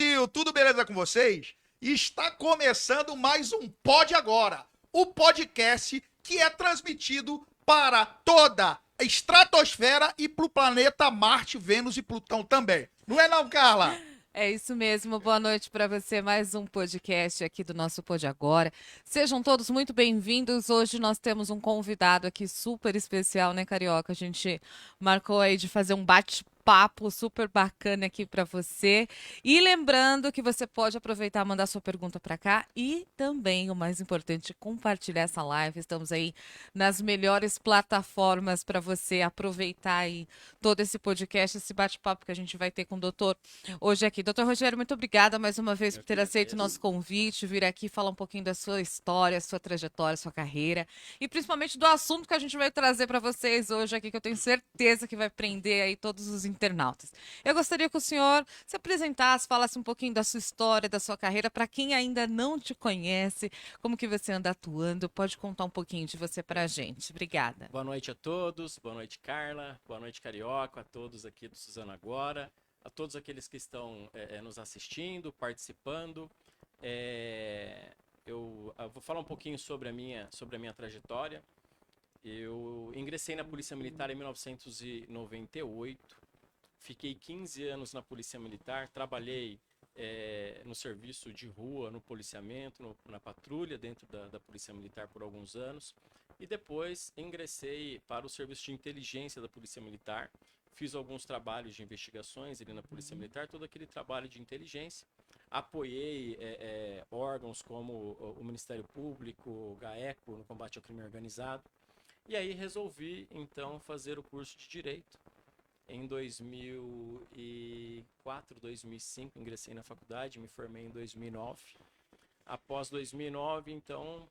Brasil, tudo beleza com vocês? Está começando mais um Pod Agora, o podcast que é transmitido para toda a estratosfera e para o planeta Marte, Vênus e Plutão também. Não é não, Carla? É isso mesmo. Boa noite para você. Mais um podcast aqui do nosso Pod Agora. Sejam todos muito bem-vindos. Hoje nós temos um convidado aqui super especial, né, Carioca? A gente marcou aí de fazer um bate-papo super bacana aqui para você. E lembrando que você pode aproveitar e mandar sua pergunta para cá e também, o mais importante, compartilhar essa live. Estamos aí nas melhores plataformas para você aproveitar aí todo esse podcast, esse bate-papo que a gente vai ter com o doutor hoje aqui. Doutor Rogério, muito obrigada mais uma vez Eu por que ter aceito o agradeço. nosso convite, vir aqui falar um pouquinho da sua história, sua trajetória, sua carreira e principalmente do assunto que a gente vai trazer para vocês hoje aqui, que eu tenho certeza que vai prender aí todos os internautas. Eu gostaria que o senhor se apresentasse, falasse um pouquinho da sua história, da sua carreira, para quem ainda não te conhece, como que você anda atuando, pode contar um pouquinho de você para a gente. Obrigada. Boa noite a todos, boa noite Carla, boa noite Carioca, a todos aqui do Suzano Agora, a todos aqueles que estão nos assistindo, participando. Eu vou falar um pouquinho sobre a minha trajetória. Eu ingressei na Polícia Militar em 1998, fiquei 15 anos na Polícia Militar, trabalhei no serviço de rua, no policiamento, na patrulha dentro da Polícia Militar por alguns anos. E depois ingressei para o serviço de inteligência da Polícia Militar. Fiz alguns trabalhos de investigações ali na Polícia Militar, todo aquele trabalho de inteligência. Apoiei órgãos como o Ministério Público, o GAECO, no combate ao crime organizado. E aí resolvi, então, fazer o curso de Direito. Em 2004, 2005, ingressei na faculdade, me formei em 2009. Após 2009, então,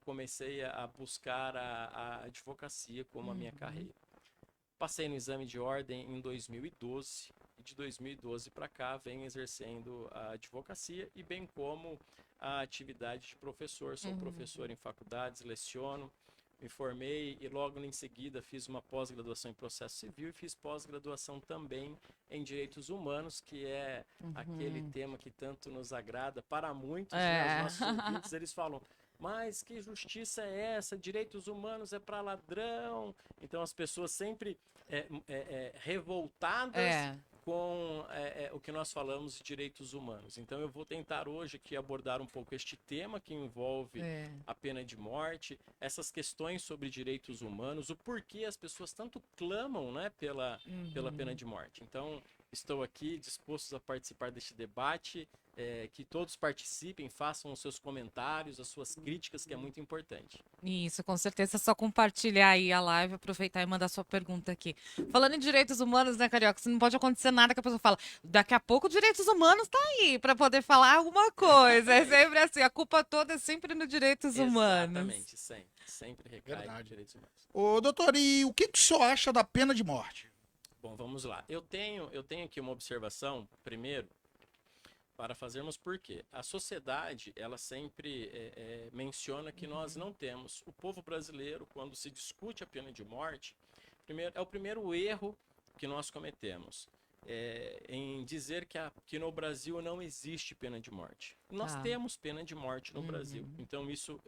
comecei a buscar a advocacia como a minha carreira. Passei no exame de ordem em 2012 e de 2012 para cá venho exercendo a advocacia e bem como a atividade de professor. Sou professor em faculdades, leciono. Me formei e logo em seguida fiz uma pós-graduação em processo civil e fiz pós-graduação também em direitos humanos, que é aquele tema que tanto nos agrada para muitos, né? Os nossos ouvintes, eles falam, mas que justiça é essa? Direitos humanos é para ladrão. Então as pessoas sempre revoltadas com o que nós falamos de direitos humanos. Então eu vou tentar hoje aqui abordar um pouco este tema que envolve a pena de morte, essas questões sobre direitos humanos, o porquê as pessoas tanto clamam, né, pela pena de morte. Então estou aqui disposto a participar deste debate, que todos participem, façam os seus comentários, as suas críticas, que é muito importante. Isso, com certeza, é só compartilhar aí a live, aproveitar e mandar sua pergunta aqui. Falando em direitos humanos, né, Carioca? Não pode acontecer nada que a pessoa fala, daqui a pouco direitos humanos tá aí para poder falar alguma coisa. É sempre assim, a culpa toda é sempre no direitos humanos. Exatamente, sempre recai nos direitos humanos. Ô, doutor, e o que o senhor acha da pena de morte? Bom, vamos lá. Eu tenho aqui uma observação, primeiro, para fazermos por quê? A sociedade, ela sempre menciona que nós não temos. O povo brasileiro, quando se discute a pena de morte, é o primeiro erro que nós cometemos. Em dizer que no Brasil não existe pena de morte. Nós temos pena de morte no Brasil. Então, isso,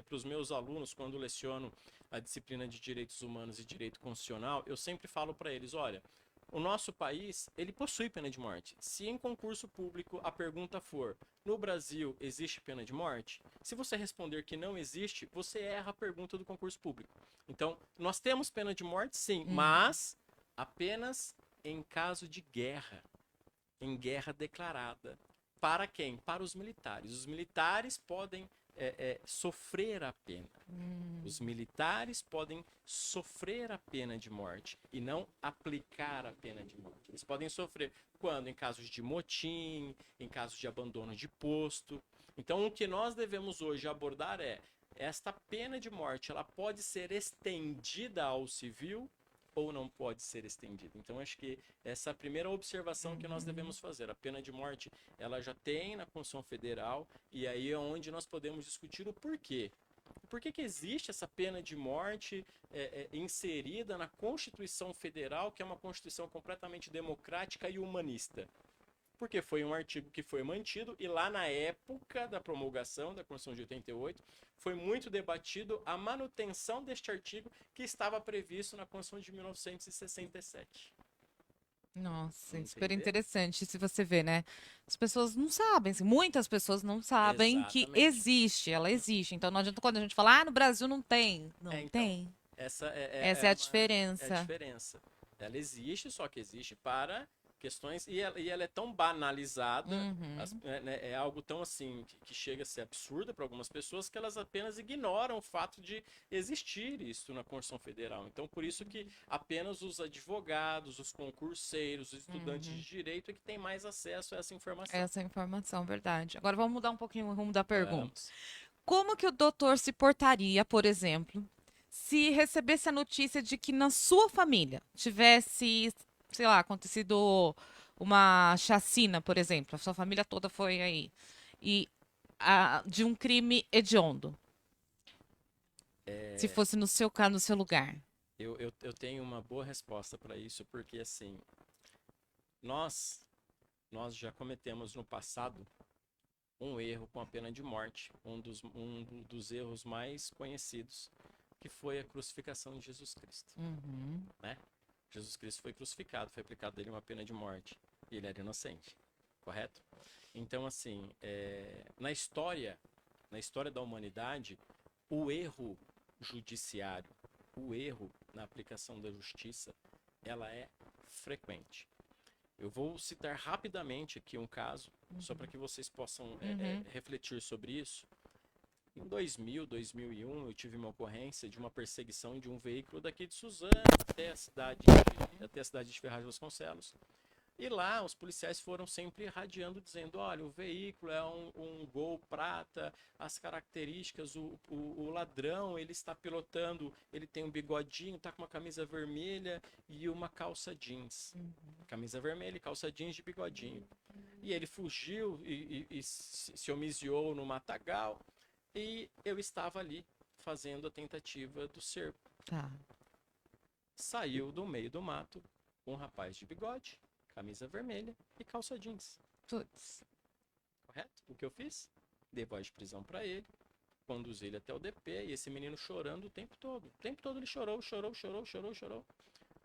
para os meus alunos, quando leciono a disciplina de Direitos Humanos e Direito Constitucional, eu sempre falo para eles, olha, o nosso país, ele possui pena de morte. Se em concurso público a pergunta for, no Brasil existe pena de morte? Se você responder que não existe, você erra a pergunta do concurso público. Então, nós temos pena de morte, sim, mas apenas em caso de guerra, em guerra declarada. Para quem? Para os militares. Os militares podem sofrer a pena. Os militares podem sofrer a pena de morte e não aplicar a pena de morte. Eles podem sofrer quando? Em casos de motim, em casos de abandono de posto. Então, o que nós devemos hoje abordar esta pena de morte, ela pode ser estendida ao civil ou não pode ser estendida. Então, acho que essa é a primeira observação que nós devemos fazer. A pena de morte, ela já tem na Constituição Federal, e aí é onde nós podemos discutir o porquê. Por que existe essa pena de morte inserida na Constituição Federal, que é uma Constituição completamente democrática e humanista? porque foi um artigo que foi mantido e lá na época da promulgação da Constituição de 88 foi muito debatido a manutenção deste artigo que estava previsto na Constituição de 1967. Nossa, super Entendeu? interessante. Se você vê, né? As pessoas não sabem, assim, muitas pessoas não sabem que Exatamente. existe, ela existe. Então não adianta quando a gente fala, no Brasil não tem. Não Então, tem. essa Essa é a é a diferença. diferença. Ela existe, só que existe para questões. E ela é tão banalizada, Uhum. é algo tão assim, que chega a ser absurda para algumas pessoas, que elas apenas ignoram o fato de existir isso na Constituição Federal. Então, por isso que apenas os advogados, os concurseiros, os estudantes de direito é que têm mais acesso a essa informação. Essa informação, verdade. Agora vamos mudar um pouquinho o rumo da pergunta. Vamos. Como que o doutor se portaria, por exemplo, se recebesse a notícia de que na sua família tivesse, sei lá, acontecido uma chacina, por exemplo, a sua família toda foi aí, e de um crime hediondo, se fosse no seu caso, no seu lugar? Eu tenho uma boa resposta para isso, porque assim, nós já cometemos no passado um erro com a pena de morte, um dos erros mais conhecidos, que foi a crucificação de Jesus Cristo. Uhum. Jesus Cristo foi crucificado, foi aplicado dele uma pena de morte, e ele era inocente, correto? Então, assim, na história da humanidade, o erro judiciário, o erro na aplicação da justiça, ela é frequente. Eu vou citar rapidamente aqui um caso, só para que vocês possam refletir sobre isso. Em 2001, eu tive uma ocorrência de uma perseguição de um veículo daqui de Suzano até a cidade de Ferraz de Vasconcelos. E lá os policiais foram sempre irradiando, dizendo, olha, o veículo é um Gol prata, as características, o ladrão, ele está pilotando, ele tem um bigodinho, está com uma camisa vermelha e uma calça jeans. Camisa vermelha e calça jeans de bigodinho. E ele fugiu e se homiziou no matagal, e eu estava ali fazendo a tentativa do cerco. Tá. Saiu do meio do mato um rapaz de bigode, camisa vermelha e calça jeans. Putz. Correto? O que eu fiz? Dei voz de prisão para ele, conduzi ele até o DP e esse menino chorando o tempo todo. O tempo todo ele chorou.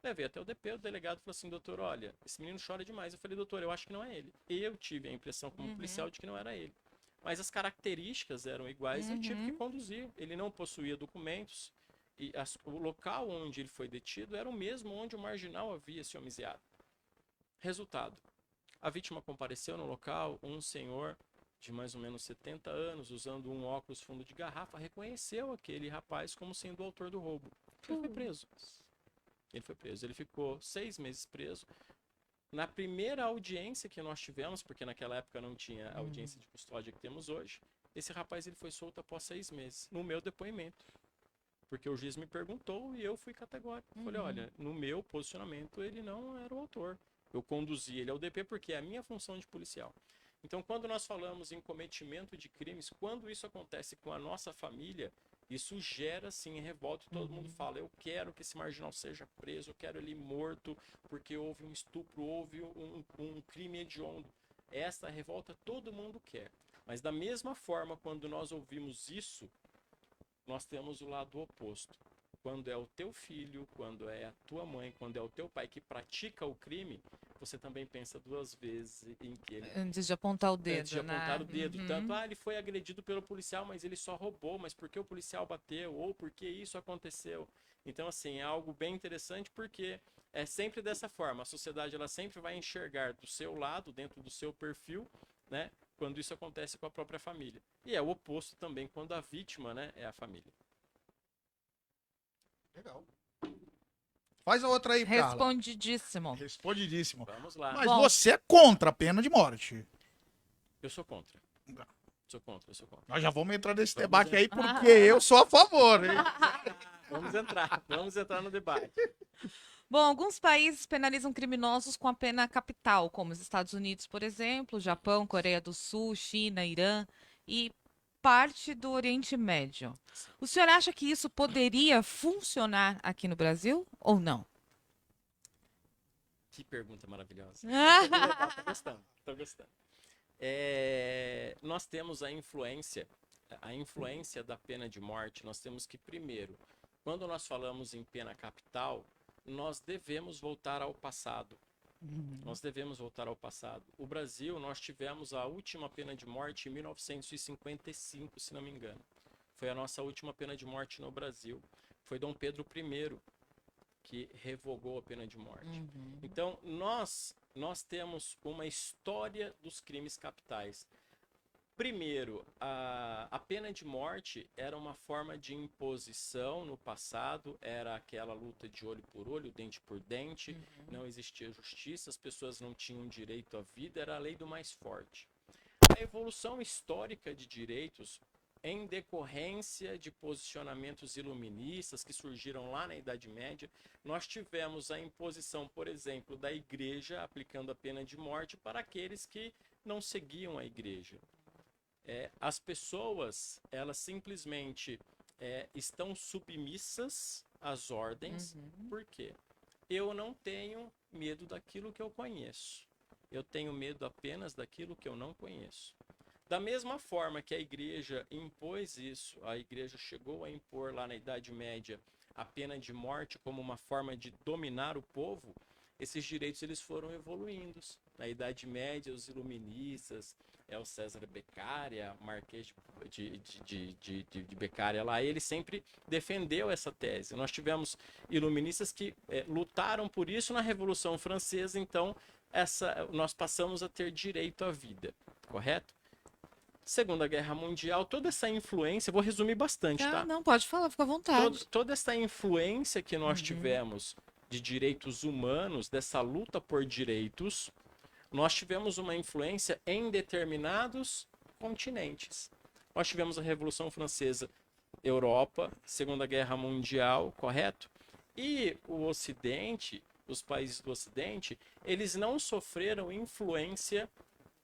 Levei até o DP, o delegado falou assim, doutor, olha, esse menino chora demais. Eu falei, doutor, eu acho que não é ele. Eu tive a impressão como policial de que não era ele. Mas as características eram iguais e eu tive que conduzir. Ele não possuía documentos e o local onde ele foi detido era o mesmo onde o marginal havia se homiziado. Resultado, a vítima compareceu no local, um senhor de mais ou menos 70 anos, usando um óculos fundo de garrafa, reconheceu aquele rapaz como sendo o autor do roubo. Ele foi preso. Ele ficou 6 meses preso. Na primeira audiência que nós tivemos, porque naquela época não tinha a audiência de custódia que temos hoje, esse rapaz ele foi solto após 6 meses, no meu depoimento. Porque o juiz me perguntou e eu fui categórico. Falei, olha, no meu posicionamento ele não era o autor. Eu conduzi ele ao DP porque é a minha função de policial. Então, quando nós falamos em cometimento de crimes, quando isso acontece com a nossa família, isso gera, sim, revolta. E todo mundo fala, eu quero que esse marginal seja preso, eu quero ele morto, porque houve um estupro, houve um crime hediondo. Essa revolta todo mundo quer. Mas da mesma forma, quando nós ouvimos isso, nós temos o lado oposto. Quando é o teu filho, quando é a tua mãe, quando é o teu pai que pratica o crime, você também pensa 2 vezes em que ele... Antes de apontar o dedo, Antes de apontar o dedo. Uhum. Tanto, ele foi agredido pelo policial, mas ele só roubou. Mas por que o policial bateu? Ou por que isso aconteceu? Então, assim, é algo bem interessante porque é sempre dessa forma. A sociedade, ela sempre vai enxergar do seu lado, dentro do seu perfil, né? Quando isso acontece com a própria família. E é o oposto também quando a vítima, né, é a família. Legal. Faz a outra aí, Carla. Respondidíssimo. Respondidíssimo. Vamos lá. Mas Bom. você é contra a pena de morte. Eu sou contra. Não. Sou contra. Nós já vamos entrar nesse Vamos debate aí, entrar. porque eu sou a favor, hein? Vamos entrar no debate. Bom, alguns países penalizam criminosos com a pena capital, como os Estados Unidos, por exemplo, Japão, Coreia do Sul, China, Irã e parte do Oriente Médio. O senhor acha que isso poderia funcionar aqui no Brasil ou não? Que pergunta maravilhosa. Tô gostando, tô gostando. Nós temos a influência da pena de morte. Nós temos que, primeiro, quando nós falamos em pena capital, nós devemos voltar ao passado. Nós devemos voltar ao passado. O Brasil, nós tivemos a última pena de morte em 1955, se não me engano. Foi a nossa última pena de morte no Brasil. Foi Dom Pedro I que revogou a pena de morte. Então, nós temos uma história dos crimes capitais. Primeiro, a pena de morte era uma forma de imposição no passado, era aquela luta de olho por olho, dente por dente, não existia justiça, as pessoas não tinham direito à vida, era a lei do mais forte. A evolução histórica de direitos, em decorrência de posicionamentos iluministas que surgiram lá na Idade Média, nós tivemos a imposição, por exemplo, da igreja aplicando a pena de morte para aqueles que não seguiam a igreja. As pessoas, elas simplesmente estão submissas às ordens. Por quê? Eu não tenho medo daquilo que eu conheço. Eu tenho medo apenas daquilo que eu não conheço. Da mesma forma que a igreja impôs isso, a igreja chegou a impor lá na Idade Média a pena de morte como uma forma de dominar o povo, esses direitos eles foram evoluindo. Na Idade Média, os iluministas, o César Beccaria, Marquês de Beccaria lá, ele sempre defendeu essa tese. Nós tivemos iluministas que lutaram por isso na Revolução Francesa, então nós passamos a ter direito à vida, correto? Segunda Guerra Mundial, toda essa influência, vou resumir bastante, tá? Não, pode falar, fica à vontade. Toda essa influência que nós tivemos de direitos humanos, dessa luta por direitos, nós tivemos uma influência em determinados continentes. Nós tivemos a Revolução Francesa, Europa, Segunda Guerra Mundial, correto? E o Ocidente, os países do Ocidente, eles não sofreram influência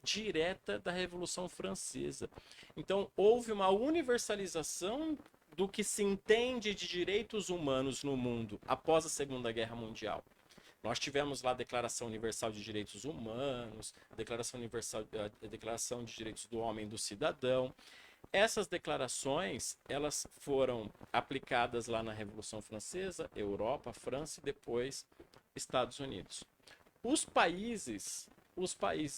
direta da Revolução Francesa. Então, houve uma universalização do que se entende de direitos humanos no mundo após a Segunda Guerra Mundial. Nós tivemos lá a Declaração Universal de Direitos Humanos, a Declaração de Direitos do Homem e do Cidadão. Essas declarações, elas foram aplicadas lá na Revolução Francesa, Europa, França e depois Estados Unidos. Os países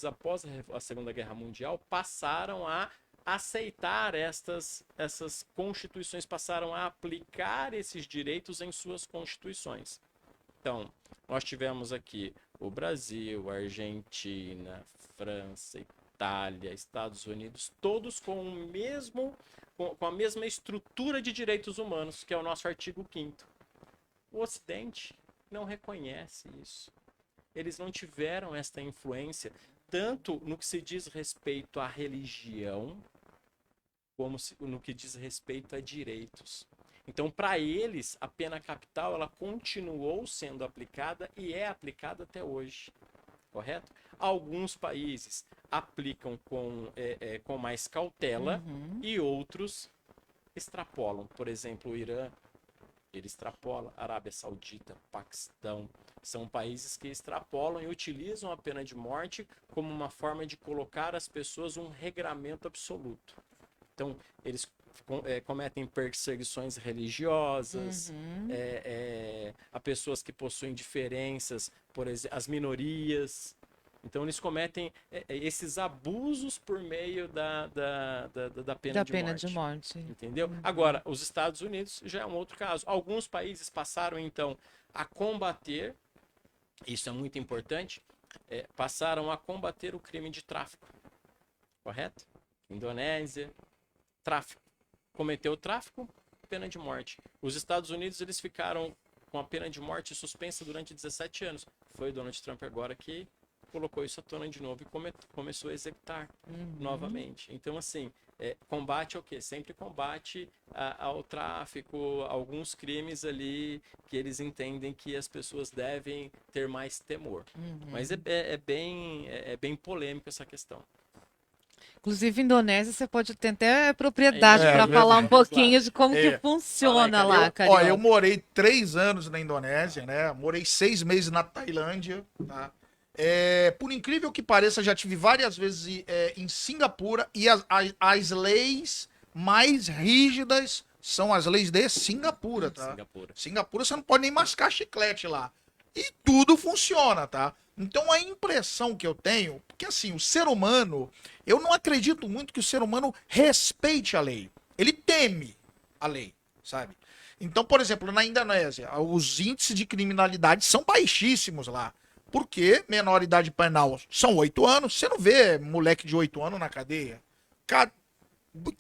após a Segunda Guerra Mundial passaram a aceitar essas constituições, passaram a aplicar esses direitos em suas constituições. Então, nós tivemos aqui o Brasil, a Argentina, França, Itália, Estados Unidos, todos com a mesma estrutura de direitos humanos, que é o nosso artigo 5º. O Ocidente não reconhece isso. Eles não tiveram esta influência, tanto no que se diz respeito à religião, como no que diz respeito a direitos. Então, para eles, a pena capital ela continuou sendo aplicada e é aplicada até hoje, correto? Alguns países aplicam com mais cautela e outros extrapolam. Por exemplo, o Irã, ele extrapola. Arábia Saudita, Paquistão, são países que extrapolam e utilizam a pena de morte como uma forma de colocar às pessoas um regramento absoluto. Então, eles cometem perseguições religiosas, a pessoas que possuem diferenças, por exemplo, as minorias. Então, eles cometem esses abusos por meio da pena de morte. Entendeu? Agora, os Estados Unidos já é um outro caso. Alguns países passaram, então, a combater, isso é muito importante, passaram a combater o crime de tráfico. Correto? Indonésia, tráfico. Cometeu o tráfico, pena de morte. Os Estados Unidos, eles ficaram com a pena de morte suspensa durante 17 anos. Foi o Donald Trump agora que colocou isso à tona de novo e começou a executar novamente. Então, assim, combate ao quê? Sempre combate ao tráfico, alguns crimes ali que eles entendem que as pessoas devem ter mais temor. Mas é bem polêmico essa questão. Inclusive, Indonésia, você pode ter até propriedade É, para é falar um verdade. pouquinho de como que É. funciona Fala aí, lá, Ó, Carioca. eu morei 3 anos na Indonésia, né? Morei 6 meses na Tailândia, tá? Por incrível que pareça, já tive várias vezes em Singapura e as leis mais rígidas são as leis de Singapura, tá? Singapura. Singapura você não pode nem mascar chiclete lá. E tudo funciona, tá? Então a impressão que eu tenho, porque assim, o ser humano, eu não acredito muito que o ser humano respeite a lei. Ele teme a lei, sabe? Então, por exemplo, na Indonésia, os índices de criminalidade são baixíssimos lá. Porque menor idade penal são 8 anos, você não vê moleque de 8 anos na cadeia.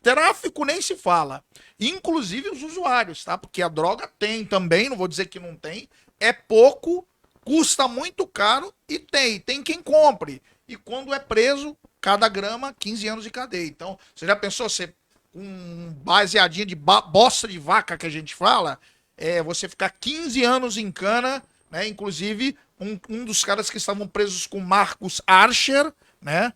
Tráfico nem se fala. Inclusive os usuários, tá? Porque a droga tem também, não vou dizer que não tem. É pouco, custa muito caro e tem quem compre. E quando é preso, cada grama, 15 anos de cadeia. Então, você já pensou, você, um baseadinha de bosta de vaca que a gente fala, você ficar 15 anos em cana, né? Inclusive, um dos caras que estavam presos com Marcos Archer, né?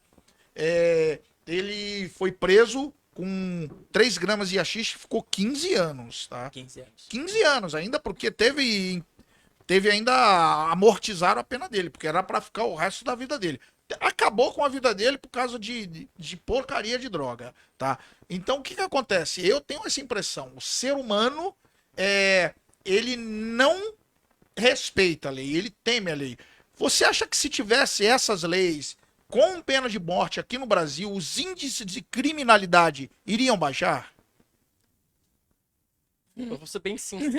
Ele foi preso com 3 gramas de haxixe e ficou 15 anos, tá? 15 anos. 15 anos ainda, porque teve ainda amortizar a pena dele, porque era para ficar o resto da vida dele. Acabou com a vida dele por causa de porcaria de droga, tá? Então o que acontece? Eu tenho essa impressão, o ser humano ele não respeita a lei, ele teme a lei. Você acha que se tivesse essas leis com pena de morte aqui no Brasil, os índices de criminalidade iriam baixar? Eu vou ser bem sincero,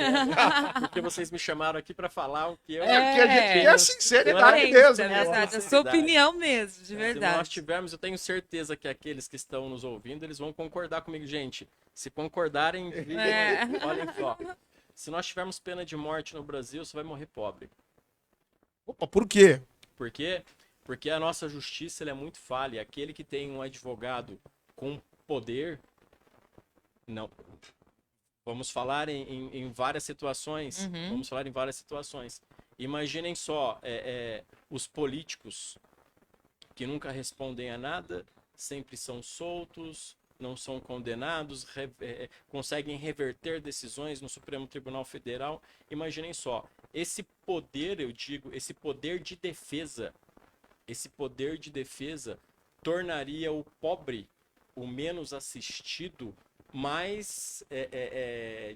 porque vocês me chamaram aqui para falar o que eu... Aqui a gente quer sinceridade Depende, mesmo. é né? verdade, a sua opinião mesmo, de Se verdade. nós tivermos, eu tenho certeza que aqueles que estão nos ouvindo, eles vão concordar comigo. Gente, se concordarem, olhem só. Se nós tivermos pena de morte no Brasil, você vai morrer pobre. Opa, por quê? Por quê? Porque a nossa justiça ela é muito falha. Aquele que tem um advogado com poder, não. Vamos falar em várias situações. Uhum. Vamos falar em várias situações. Imaginem só, os políticos que nunca respondem a nada, sempre são soltos, não são condenados, conseguem reverter decisões no Supremo Tribunal Federal. Imaginem só, esse poder, eu digo, esse poder de defesa tornaria o pobre, o menos assistido, mais,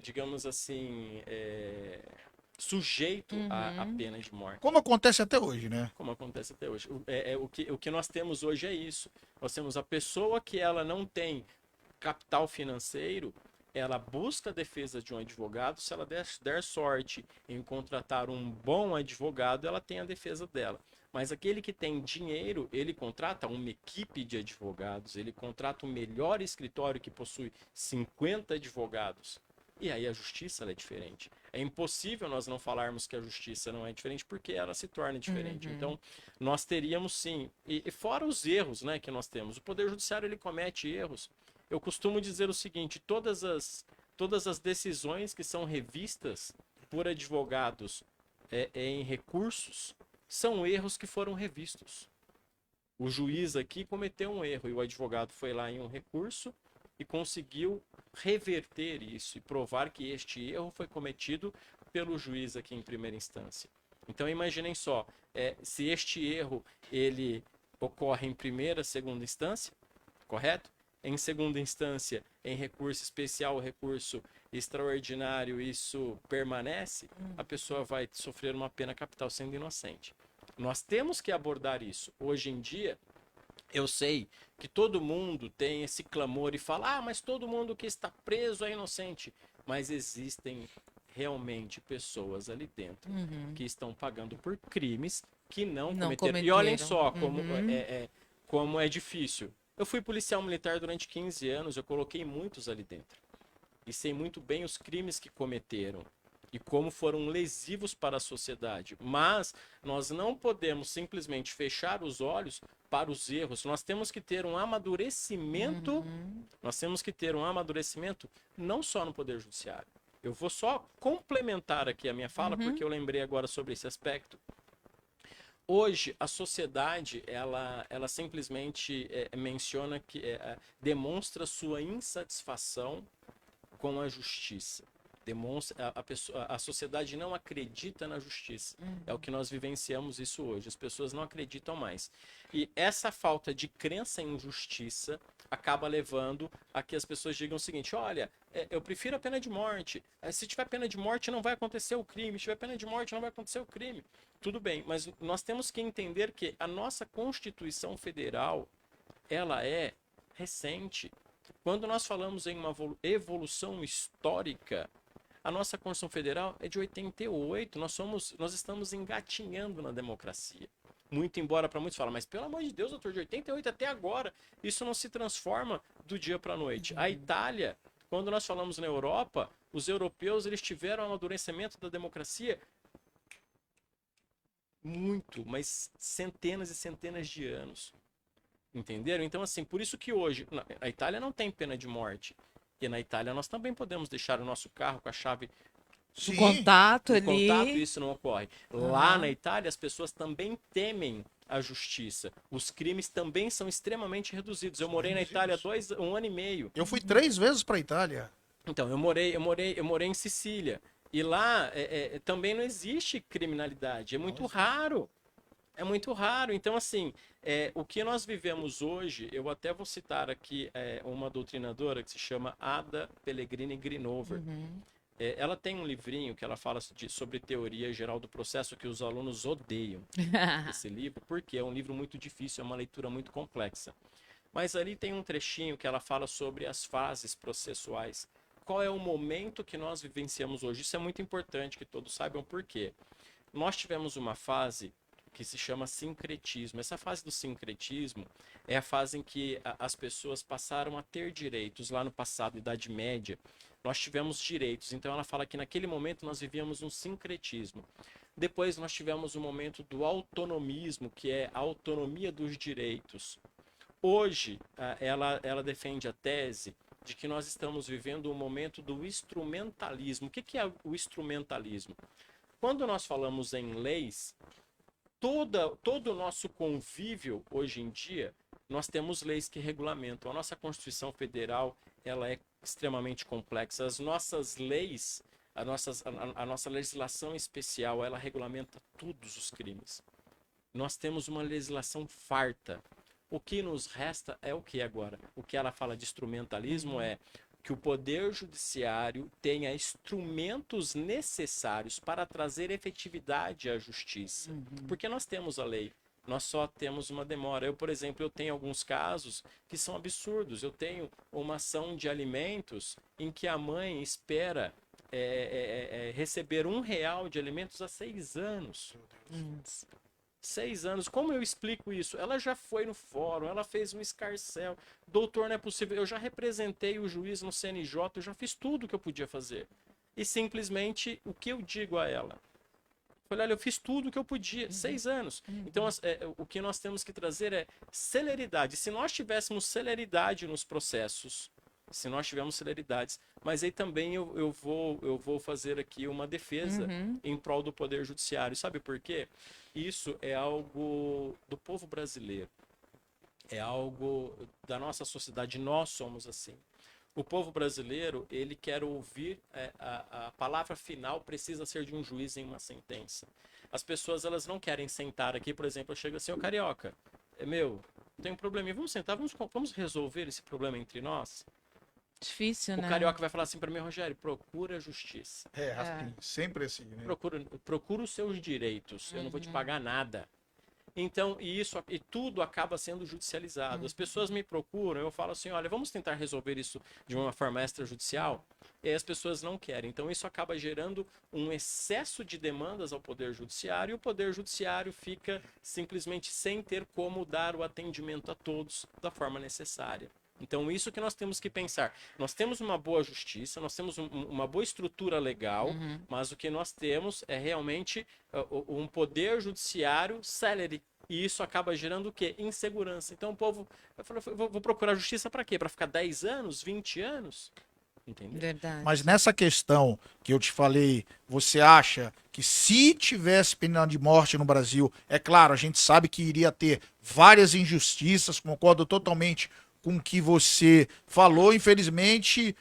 digamos assim, sujeito à pena de morte. Como acontece até hoje, né? Como acontece até hoje. O que nós temos hoje é isso. Nós temos a pessoa que ela não tem capital financeiro, ela busca a defesa de um advogado. Se ela der sorte em contratar um bom advogado, ela tem a defesa dela. Mas aquele que tem dinheiro, ele contrata uma equipe de advogados, ele contrata o melhor escritório que possui 50 advogados. E aí a justiça ela é diferente. É impossível nós não falarmos que a justiça não é diferente, porque ela se torna diferente. Então, nós teríamos sim, e fora os erros, né, que nós temos. O Poder Judiciário ele comete erros. Eu costumo dizer o seguinte, todas as decisões que são revistas por advogados em recursos são erros que foram revistos. O juiz aqui cometeu um erro e o advogado foi lá em um recurso e conseguiu reverter isso e provar que este erro foi cometido pelo juiz aqui em primeira instância. Então imaginem só, se este erro ele ocorre em primeira, segunda instância, correto? Em segunda instância, em recurso especial, recurso extraordinário, isso permanece, a pessoa vai sofrer uma pena capital sendo inocente. Nós temos que abordar isso. Hoje em dia, eu sei que todo mundo tem esse clamor e fala, mas todo mundo que está preso é inocente. Mas existem realmente pessoas ali dentro que estão pagando por crimes que não cometeram. E olhem só como é difícil. Eu fui policial militar durante 15 anos, eu coloquei muitos ali dentro. E sei muito bem os crimes que cometeram e como foram lesivos para a sociedade. Mas nós não podemos simplesmente fechar os olhos para os erros. Nós temos que ter um amadurecimento, não só no Poder Judiciário. Eu vou só complementar aqui a minha fala, porque eu lembrei agora sobre esse aspecto. Hoje, a sociedade, ela simplesmente menciona que demonstra sua insatisfação com a justiça. Demonstra, a sociedade não acredita na justiça. É o que nós vivenciamos isso hoje. As pessoas não acreditam mais. E essa falta de crença em justiça acaba levando a que as pessoas digam o seguinte: olha, eu prefiro a pena de morte. Se tiver pena de morte, não vai acontecer o crime. Se tiver pena de morte, não vai acontecer o crime. Tudo bem, mas nós temos que entender que a nossa Constituição Federal, ela é recente. Quando nós falamos em uma evolução histórica, a nossa Constituição Federal é de 88. Nós estamos engatinhando na democracia. Muito embora para muitos falam, mas pelo amor de Deus, doutor, de 88 até agora, isso não se transforma do dia para a noite. A Itália, quando nós falamos na Europa, os europeus eles tiveram um amadurecimento da democracia muito, mas centenas e centenas de anos. Entenderam? Então, assim, por isso que hoje a Itália não tem pena de morte. E na Itália nós também podemos deixar o nosso carro com a chave O contato no ali. contato e isso não ocorre. Lá na Itália as pessoas também temem a justiça. Os crimes também são extremamente reduzidos. Eu morei na Itália 1 ano e meio. Eu fui 3 vezes pra Itália. Então, eu morei em Sicília. E lá também não existe criminalidade. É muito raro. É muito raro. Então, assim, o que nós vivemos hoje, eu até vou citar aqui uma doutrinadora que se chama Ada Pellegrini Grinover. Ela tem um livrinho que ela fala sobre teoria geral do processo, que os alunos odeiam esse livro, porque é um livro muito difícil, é uma leitura muito complexa. Mas ali tem um trechinho que ela fala sobre as fases processuais. Qual é o momento que nós vivenciamos hoje? Isso é muito importante que todos saibam por quê. Nós tivemos uma fase que se chama sincretismo. Essa fase do sincretismo é a fase em que as pessoas passaram a ter direitos. Lá no passado, Idade Média, nós tivemos direitos. Então ela fala que naquele momento nós vivíamos um sincretismo. Depois nós tivemos o momento do autonomismo, que é a autonomia dos direitos. Hoje, ela defende a tese de que nós estamos vivendo um momento do instrumentalismo. O que é o instrumentalismo? Quando nós falamos em leis, todo o nosso convívio hoje em dia, nós temos leis que regulamentam. A nossa Constituição Federal, ela é extremamente complexa. As nossas leis, a nossa legislação especial, ela regulamenta todos os crimes. Nós temos uma legislação farta. O que nos resta é o que agora? O que ela fala de instrumentalismo é que o Poder Judiciário tenha instrumentos necessários para trazer efetividade à justiça. Porque nós temos a lei, nós só temos uma demora. Eu, por exemplo, eu tenho alguns casos que são absurdos. Eu tenho uma ação de alimentos em que a mãe espera receber R$1 de alimentos há 6 anos. 6 anos. Como eu explico isso? Ela já foi no fórum, ela fez um escarcéu. Doutor, não é possível. Eu já representei o juiz no CNJ, eu já fiz tudo o que eu podia fazer. E simplesmente, o que eu digo a ela? Falei, olha, eu fiz tudo o que eu podia. 6 anos. Então, o que nós temos que trazer é celeridade. Se nós tivéssemos celeridade nos processos, se nós tivermos celeridades, mas aí também eu vou fazer aqui uma defesa em prol do Poder Judiciário. Sabe por quê? Isso é algo do povo brasileiro. É algo da nossa sociedade. Nós somos assim. O povo brasileiro, ele quer ouvir, a palavra final precisa ser de um juiz em uma sentença. As pessoas, elas não querem sentar aqui, por exemplo, eu chego assim, ô Carioca, tem um probleminha, vamos sentar, vamos resolver esse problema entre nós? Difícil, né? O Carioca vai falar assim pra mim, Rogério, procura a justiça. Assim, sempre assim, né? Procura os seus direitos, eu não vou te pagar nada. Então, e tudo acaba sendo judicializado. As pessoas me procuram, eu falo assim, olha, vamos tentar resolver isso de uma forma extrajudicial? E aí as pessoas não querem. Então, isso acaba gerando um excesso de demandas ao Poder Judiciário, e o Poder Judiciário fica simplesmente sem ter como dar o atendimento a todos da forma necessária. Então, isso que nós temos que pensar. Nós temos uma boa justiça, nós temos uma boa estrutura legal, mas o que nós temos é realmente um poder judiciário célere. E isso acaba gerando o quê? Insegurança. Então, o povo vou procurar justiça para quê? Para ficar 10 anos, 20 anos? Entendeu? Verdade. Mas nessa questão que eu te falei, você acha que se tivesse pena de morte no Brasil, é claro, a gente sabe que iria ter várias injustiças, concordo totalmente com o que você falou. Infelizmente,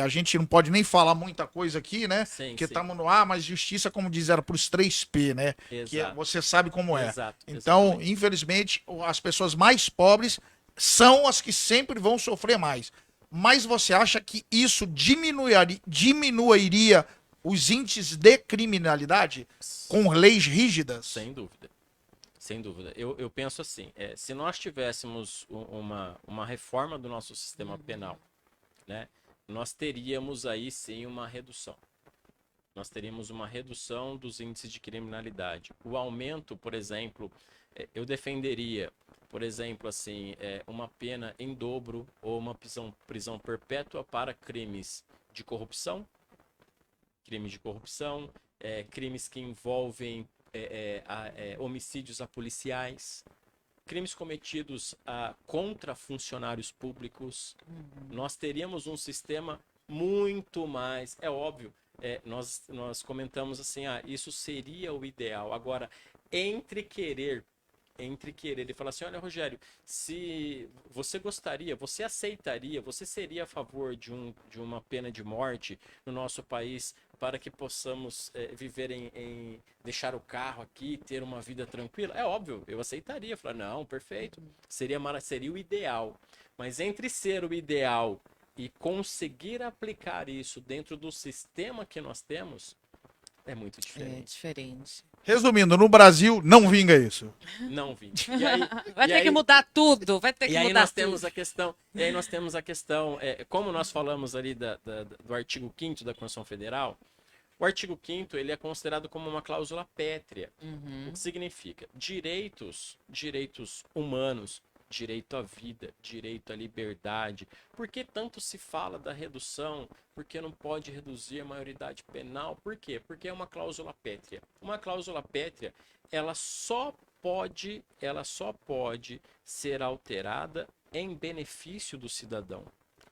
a gente não pode nem falar muita coisa aqui, né? Sim, Porque sim. estamos no ar, mas justiça, como diz, era para os 3P, né? Exato. Você sabe como é. Exato. Então, Exatamente. infelizmente, as pessoas mais pobres são as que sempre vão sofrer mais. Mas você acha que isso diminuiria os índices de criminalidade com leis rígidas? Sem dúvida. Sem dúvida. Eu penso assim, se nós tivéssemos uma reforma do nosso sistema penal, né, nós teríamos aí sim uma redução. Nós teríamos uma redução dos índices de criminalidade. O aumento, por exemplo, eu defenderia, por exemplo, assim, uma pena em dobro ou uma prisão perpétua para crimes de corrupção, crimes que envolvem homicídios a policiais, crimes cometidos contra funcionários públicos. Nós teríamos um sistema muito mais. É óbvio, nós comentamos assim, isso seria o ideal. Agora, entre querer e falar assim, olha, Rogério, se você gostaria, você aceitaria, você seria a favor de uma pena de morte no nosso país para que possamos viver deixar o carro aqui, ter uma vida tranquila? É óbvio, eu aceitaria. Falar, não, perfeito, seria o ideal. Mas entre ser o ideal e conseguir aplicar isso dentro do sistema que nós temos, é muito É diferente. diferente. Resumindo, no Brasil não vinga isso. Não vi. E aí, Vai e ter que aí- mudar tudo. Vai ter que E aí mudar nós tudo. temos a questão, como nós falamos ali do artigo 5º da Constituição Federal, o artigo 5º ele é considerado como uma cláusula pétrea. O que significa? Direitos humanos, direito à vida, direito à liberdade. Por que tanto se fala da redução? Porque não pode reduzir a maioridade penal? Por quê? Porque é uma cláusula pétrea. Uma cláusula pétrea, ela só pode ser alterada em benefício do cidadão,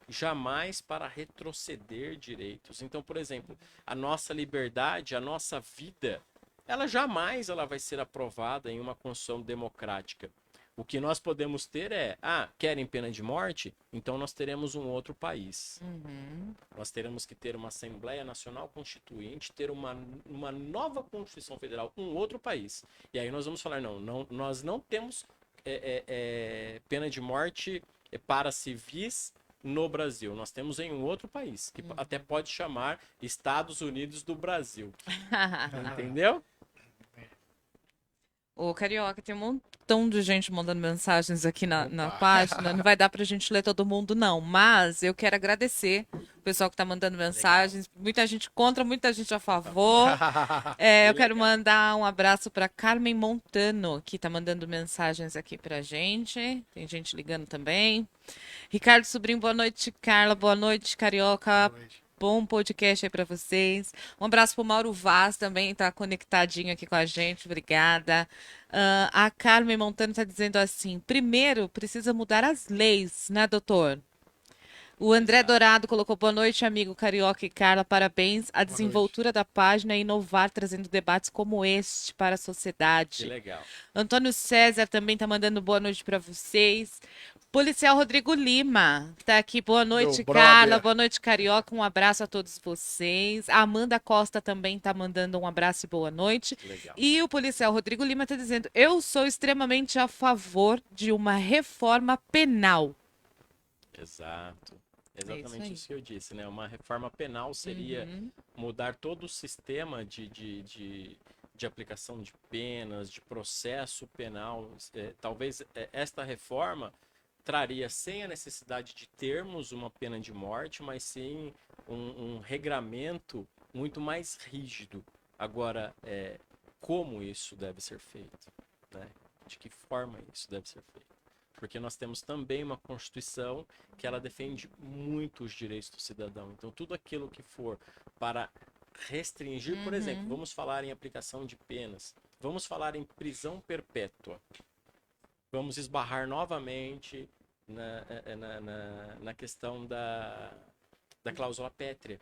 jamais para retroceder direitos. Então, por exemplo, a nossa liberdade, a nossa vida, ela jamais vai ser aprovada em uma Constituição democrática. O que nós podemos ter querem pena de morte? Então nós teremos um outro país. Nós teremos que ter uma Assembleia Nacional Constituinte, ter uma nova Constituição Federal, um outro país. E aí nós vamos falar, não nós não temos pena de morte para civis no Brasil. Nós temos em um outro país, que até pode chamar Estados Unidos do Brasil. Entendeu? Ô, Carioca, tem um montão de gente mandando mensagens aqui na página. Não vai dar pra gente ler todo mundo, não. Mas eu quero agradecer o pessoal que tá mandando mensagens. Muita gente contra, muita gente a favor. Eu quero mandar um abraço pra Carmen Montano, que tá mandando mensagens aqui pra gente. Tem gente ligando também. Ricardo Sobrinho, boa noite, Carla. Boa noite, Carioca. Bom podcast aí pra vocês. Um abraço pro Mauro Vaz também, tá conectadinho aqui com a gente. Obrigada. A Carmen Montano tá dizendo assim: primeiro precisa mudar as leis, né, doutor? O André Dourado colocou boa noite, amigo Carioca e Carla. Parabéns. A desenvoltura da página é inovar, trazendo debates como este para a Que sociedade. legal. Antônio César também tá mandando boa noite para vocês. Policial Rodrigo Lima tá aqui. Boa noite, Meu brother. Carla. Boa noite, Carioca. Um abraço a todos vocês. A Amanda Costa também tá mandando um abraço e boa noite. Legal. E o policial Rodrigo Lima tá dizendo: eu sou extremamente a favor de uma reforma penal. Exato. É isso Exatamente aí. isso que eu disse, né? Uma reforma penal seria mudar todo o sistema de aplicação de penas, de processo penal. Talvez esta reforma traria sem a necessidade de termos uma pena de morte, mas sim um regramento muito mais rígido. Agora, como isso deve ser feito? Né? De que forma isso deve ser feito? Porque nós temos também uma Constituição que ela defende muito os direitos do cidadão. Então, tudo aquilo que for para restringir, por exemplo, vamos falar em aplicação de penas, vamos falar em prisão perpétua. Vamos esbarrar novamente na questão da cláusula pétrea.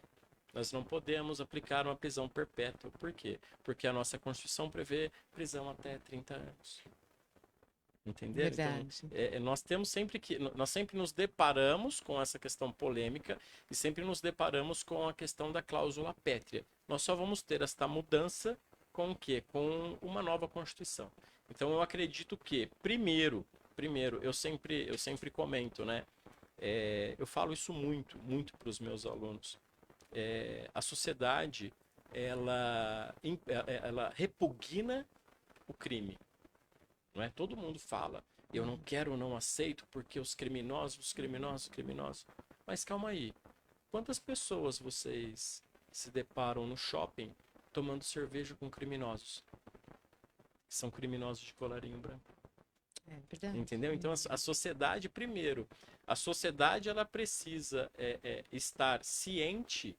Nós não podemos aplicar uma prisão perpétua. Por quê? Porque a nossa Constituição prevê prisão até 30 anos. Entenderam? Verdade. Então, nós sempre nos deparamos com essa questão polêmica e sempre nos deparamos com a questão da cláusula pétrea. Nós só vamos ter esta mudança com o quê? Com uma nova Constituição. Então eu acredito que, primeiro, eu sempre comento, né? Eu falo isso muito para os meus alunos. A sociedade, ela repugna o crime. Não é? Todo mundo fala, eu não quero, não aceito, porque os criminosos. Mas calma aí, quantas pessoas vocês se deparam no shopping tomando cerveja com criminosos? São criminosos de colarinho branco. É verdade. Entendeu? Então a sociedade, primeiro, a sociedade ela precisa estar ciente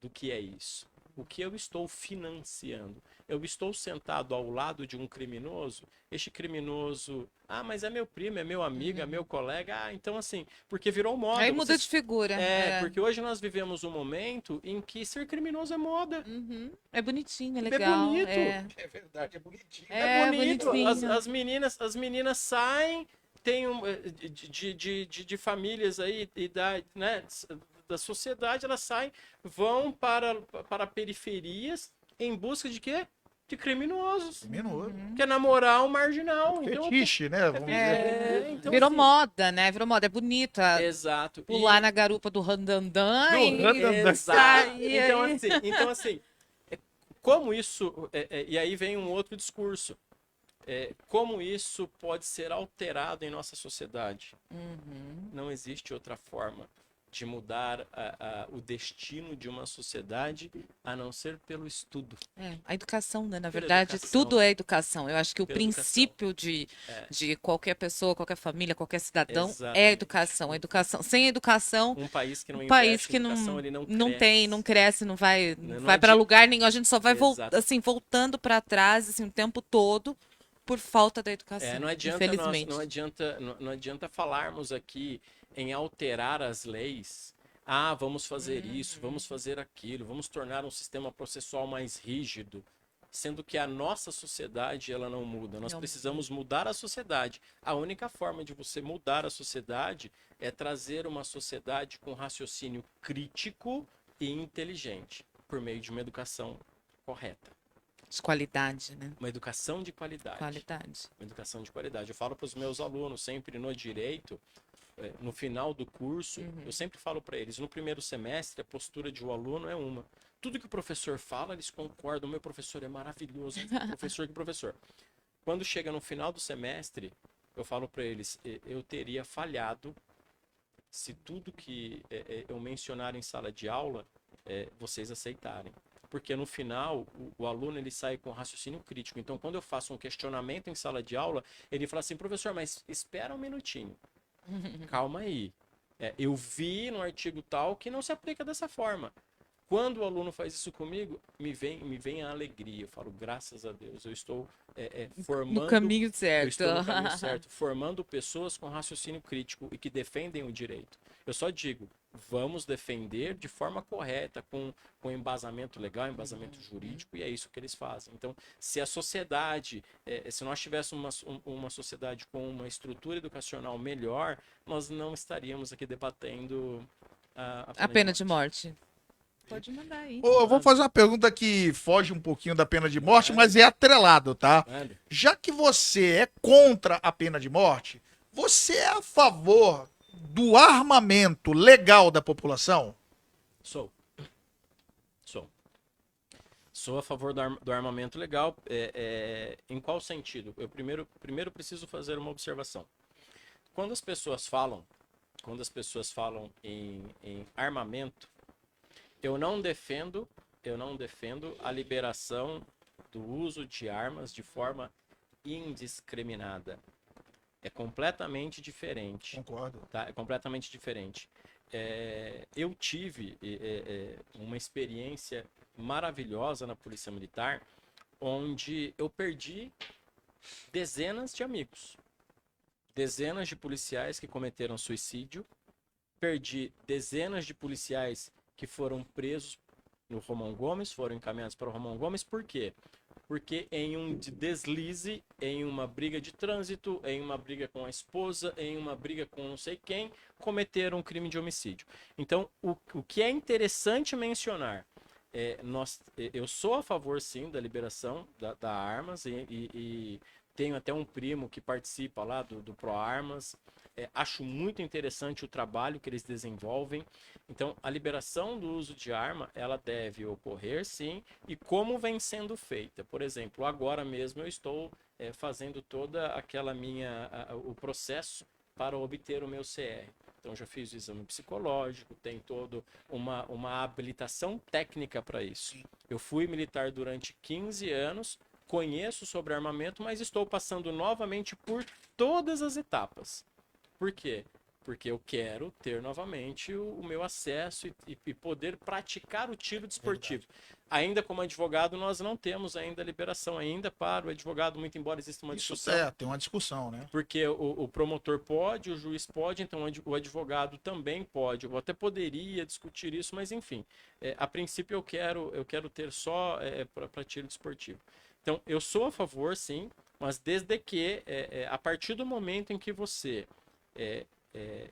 do que é isso. O que eu estou financiando? Eu estou sentado ao lado de um criminoso, este criminoso, mas é meu primo, é meu amigo, é meu colega, então assim, porque virou moda. Aí muda de figura. Porque hoje nós vivemos um momento em que ser criminoso é moda. Uhum. É bonitinho, é É legal. bonito. É verdade, é bonitinho. É bonito. bonitinho. As meninas saem, tem de famílias aí, né, da sociedade, elas saem, vão para periferias em busca de quê? De criminosos. Criminoso. Quer namorar um marginal. Então, Fetiche, né? Vamos dizer. então, Virou assim, moda, né? Virou moda. É bonita. Exato. Pular na garupa do randandan e randandan. sair. Então, assim, como isso... e aí vem um outro discurso. Como isso pode ser alterado em nossa sociedade? Não existe outra forma de mudar o destino de uma sociedade a não ser pelo estudo. A educação, né? Na Pela verdade, educação. tudo é educação. Eu acho que o Pela princípio de qualquer pessoa, qualquer família, qualquer cidadão é Exatamente. a educação. A educação. Sem educação, Um país que não um país investe que em educação, ele não cresce, não vai, Não vai para adi- lugar nenhum. A gente só vai Exato. voltando para trás assim, o tempo todo por falta da educação. Não adianta infelizmente. não adianta falarmos aqui em alterar as leis. Vamos fazer isso, vamos fazer aquilo, vamos tornar um sistema processual mais rígido, sendo que a nossa sociedade ela não muda. Nós Não precisamos mudar a sociedade. A única forma de você mudar a sociedade é trazer uma sociedade com raciocínio crítico e inteligente, por meio de uma educação correta. De qualidade, né? Uma educação de qualidade. Qualidade. Uma educação de qualidade. Eu falo para os meus alunos sempre no direito, no final do curso, eu sempre falo para eles, no primeiro semestre a postura de um aluno é uma. Tudo que o professor fala, eles concordam. O meu professor é maravilhoso. Professor que professor. Quando chega no final do semestre, eu falo para eles, eu teria falhado se tudo que eu mencionar em sala de aula, vocês aceitarem. Porque no final, o aluno ele sai com raciocínio crítico. Então, quando eu faço um questionamento em sala de aula, ele fala assim, professor, mas espera um minutinho. Calma aí. Eu vi no artigo tal que não se aplica dessa forma. Quando o aluno faz isso comigo, me vem a alegria. Eu falo, graças a Deus, eu estou formando... No caminho Eu certo. estou no caminho certo, formando pessoas com raciocínio crítico e que defendem o direito. Eu só digo, vamos defender de forma correta, com embasamento legal, embasamento jurídico, e é isso que eles fazem. Então, se a sociedade, se nós tivéssemos uma sociedade com uma estrutura educacional melhor, nós não estaríamos aqui debatendo A pena de morte. Pode mandar aí. Eu vou fazer uma pergunta que foge um pouquinho da pena de morte, mas é atrelado, tá? Manda. Já que você é contra a pena de morte, você é a favor do armamento legal da população? Sou. Sou a favor do armamento legal. Em qual sentido? Eu primeiro preciso fazer uma observação. Quando as pessoas falam em armamento, eu não defendo a liberação do uso de armas de forma indiscriminada. É completamente diferente. Concordo. Tá? É completamente diferente. Eu tive uma experiência maravilhosa na Polícia Militar, onde eu perdi dezenas de amigos. Dezenas de policiais que cometeram suicídio perdi dezenas de policiais que foram presos no Romão Gomes, foram encaminhados para o Romão Gomes. Por quê? Porque em um deslize, em uma briga de trânsito, em uma briga com a esposa, em uma briga com não sei quem, cometeram um crime de homicídio. Então, o que é interessante mencionar, eu sou a favor, sim, da liberação da armas e tenho até um primo que participa lá do ProArmas. Acho muito interessante o trabalho que eles desenvolvem. Então, a liberação do uso de arma, ela deve ocorrer, sim, e como vem sendo feita. Por exemplo, agora mesmo eu estou fazendo toda aquela o processo para obter o meu CR. Então, já fiz o exame psicológico, tem toda uma habilitação técnica para isso. Eu fui militar durante 15 anos, conheço sobre armamento, mas estou passando novamente por todas as etapas. Por quê? Porque eu quero ter novamente o meu acesso e poder praticar o tiro desportivo. Ainda como advogado, nós não temos ainda liberação ainda para o advogado, muito embora exista uma discussão. Tem uma discussão, né? Porque o promotor pode, o juiz pode, então o advogado também pode. Eu até poderia discutir isso, mas enfim. A princípio eu quero ter só para tiro desportivo. Então, eu sou a favor, sim, mas desde que, a partir do momento em que você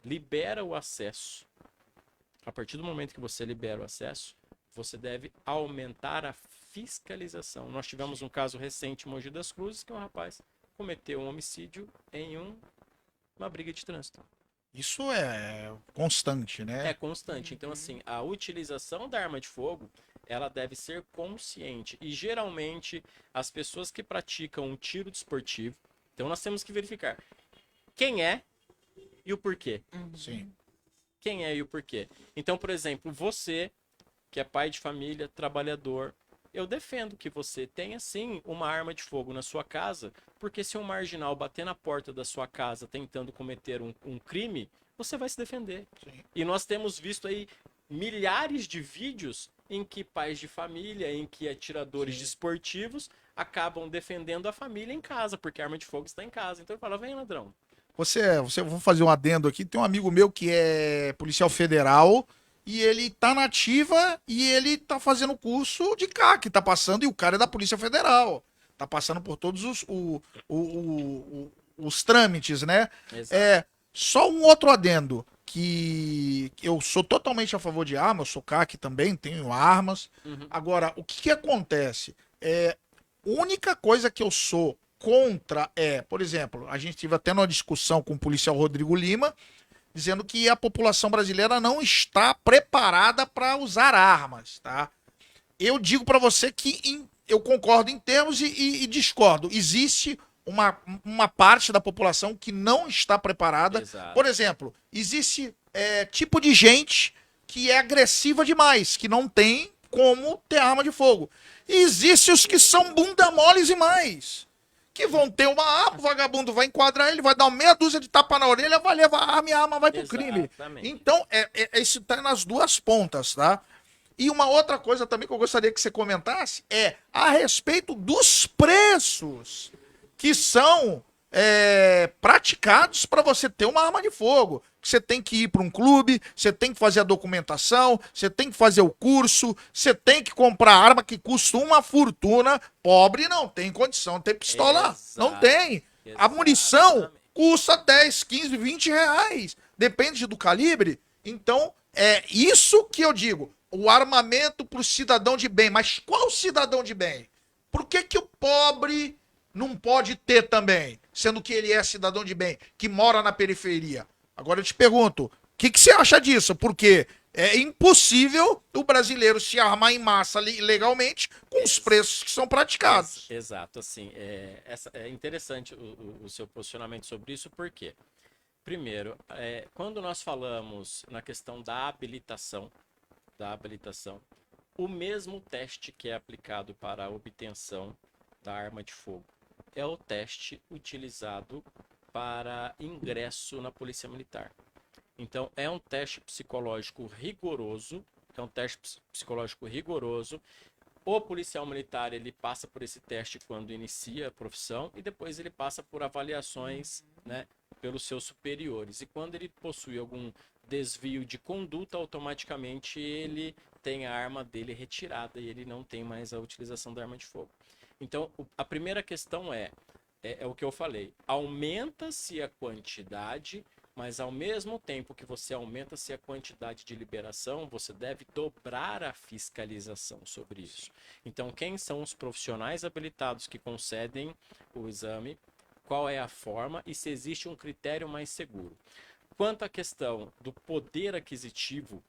libera o acesso, a partir do momento que você libera o acesso, você deve aumentar a fiscalização. Nós tivemos um caso recente em Mogi das Cruzes, que um rapaz cometeu um homicídio em uma briga de trânsito. Isso é constante, né? É constante. Então, assim, a utilização da arma de fogo, ela deve ser consciente. E, geralmente, as pessoas que praticam um tiro desportivo, então nós temos que verificar quem é e o porquê. Sim. Quem é e o porquê. Então, por exemplo, você, que é pai de família, trabalhador, eu defendo que você tenha, sim, uma arma de fogo na sua casa, porque se um marginal bater na porta da sua casa tentando cometer um crime, você vai se defender. Sim. E nós temos visto aí milhares de vídeos em que pais de família, em que atiradores desportivos acabam defendendo a família em casa, porque a arma de fogo está em casa. Então eu falo, vem, ladrão. Vou fazer um adendo aqui. Tem um amigo meu que é policial federal e ele tá na ativa e ele tá fazendo curso de CAC, tá passando, e o cara é da Polícia Federal. Tá passando por todos os trâmites, né? Exato. Só um outro adendo, que eu sou totalmente a favor de armas, eu sou CAC também, tenho armas. Uhum. Agora, o que acontece? A única coisa que eu sou contra por exemplo, a gente tive até uma discussão com o policial Rodrigo Lima, dizendo que a população brasileira não está preparada para usar armas, tá? Eu digo para você que eu concordo em termos e discordo. Existe uma parte da população que não está preparada. Exato. Por exemplo, existe tipo de gente que é agressiva demais, que não tem como ter arma de fogo. E existe os que são bunda moles e mais, que vão ter uma arma, o vagabundo vai enquadrar ele, vai dar uma meia dúzia de tapa na orelha, vai levar a arma e a arma vai pro crime. Exatamente. Então, isso tá nas duas pontas, tá? E uma outra coisa também que eu gostaria que você comentasse é a respeito dos preços que são praticados para você ter uma arma de fogo. Você tem que ir para um clube, você tem que fazer a documentação, você tem que fazer o curso, você tem que comprar arma que custa uma fortuna. Pobre não tem condição de ter pistola. Exato. Não tem. A munição Exatamente. custa 10, 15, 20 reais. Depende do calibre. Então, é isso que eu digo. O armamento para o cidadão de bem. Mas qual cidadão de bem? Por que o pobre não pode ter também? Sendo que ele é cidadão de bem, que mora na periferia. Agora eu te pergunto, o que você acha disso? Porque é impossível o brasileiro se armar em massa legalmente com os preços que são praticados. Exato, assim, é interessante o seu posicionamento sobre isso, porque, primeiro, quando nós falamos na questão da habilitação, o mesmo teste que é aplicado para a obtenção da arma de fogo é o teste utilizado para ingresso na Polícia Militar. Então, é um teste psicológico rigoroso, O policial militar, ele passa por esse teste quando inicia a profissão e depois ele passa por avaliações, né, pelos seus superiores. E quando ele possui algum desvio de conduta, automaticamente ele tem a arma dele retirada e ele não tem mais a utilização da arma de fogo. Então, a primeira questão é o que eu falei. Aumenta-se a quantidade, mas ao mesmo tempo que você aumenta-se a quantidade de liberação, você deve dobrar a fiscalização sobre isso. Então, quem são os profissionais habilitados que concedem o exame? Qual é a forma e se existe um critério mais seguro? Quanto à questão do poder aquisitivo,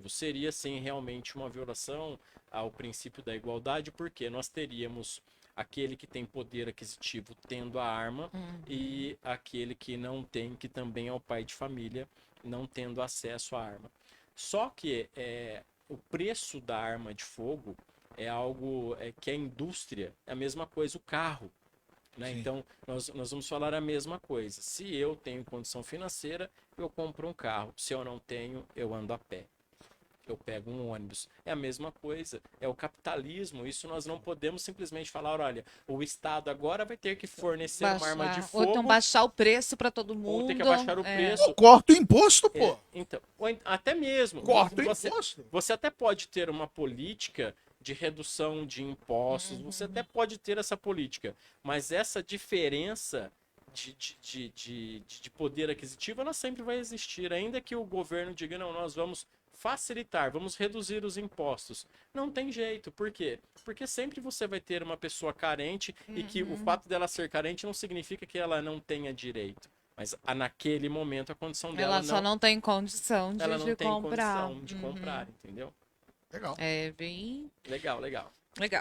seria sim realmente uma violação ao princípio da igualdade, porque nós teríamos aquele que tem poder aquisitivo tendo a arma e aquele que não tem, que também é o pai de família, não tendo acesso à arma. Só que o preço da arma de fogo é algo que a indústria, é a mesma coisa, o carro. Né? Então, nós vamos falar a mesma coisa. Se eu tenho condição financeira, eu compro um carro. Se eu não tenho, eu ando a pé. Eu pego um ônibus. É a mesma coisa. É o capitalismo. Isso nós não podemos simplesmente falar, olha, o Estado agora vai ter que fornecer uma arma de fogo. Ou então baixar o preço para todo mundo. Ou ter que abaixar o preço. Corta o imposto, pô. Então, até mesmo. Corta o imposto. Você até pode ter uma política de redução de impostos, você até pode ter essa política, mas essa diferença de poder aquisitivo, ela sempre vai existir, ainda que o governo diga, não, nós vamos facilitar, vamos reduzir os impostos. Não tem jeito, por quê? Porque sempre você vai ter uma pessoa carente e que o fato dela ser carente não significa que ela não tenha direito. Mas naquele momento a condição dela ela só não tem condição de, ela não de tem comprar. condição de comprar, entendeu? Legal. É bem... Legal. Legal.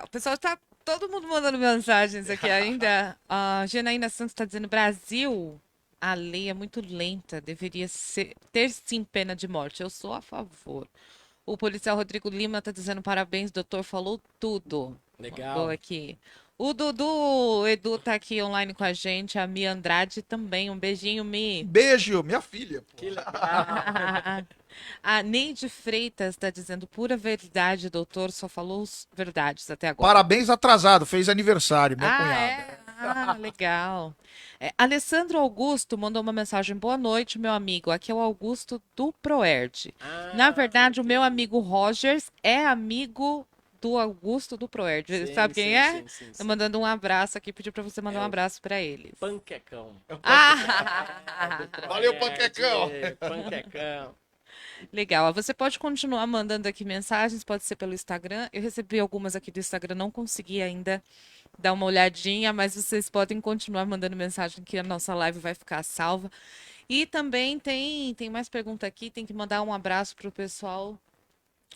O pessoal tá todo mundo mandando mensagens aqui ainda. A Janaína Santos está dizendo: Brasil, a lei é muito lenta, deveria ter sim pena de morte. Eu sou a favor. O policial Rodrigo Lima está dizendo: parabéns, doutor, falou tudo. Legal. Mandou aqui. O Dudu, Edu tá aqui online com a gente, a Mi Andrade também. Um beijinho, Mi. Beijo, minha filha. Pô. Que legal. A Neide Freitas está dizendo: pura verdade, doutor, só falou verdades até agora. Parabéns atrasado, fez aniversário, minha cunhada. É? Legal. Alessandro Augusto mandou uma mensagem: boa noite, meu amigo. Aqui é o Augusto do Proerd. Na verdade, o meu amigo Rogers é amigo do Augusto do Proerd. Sim, Sabe quem é? Sim. Tô mandando um abraço aqui, pediu pra você mandar É um o abraço pra eles. Panquecão. Valeu, Panquecão. Panquecão. Legal. Você pode continuar mandando aqui mensagens, pode ser pelo Instagram. Eu recebi algumas aqui do Instagram, não consegui ainda dar uma olhadinha, mas vocês podem continuar mandando mensagem que a nossa live vai ficar salva. E também tem mais pergunta aqui, tem que mandar um abraço pro pessoal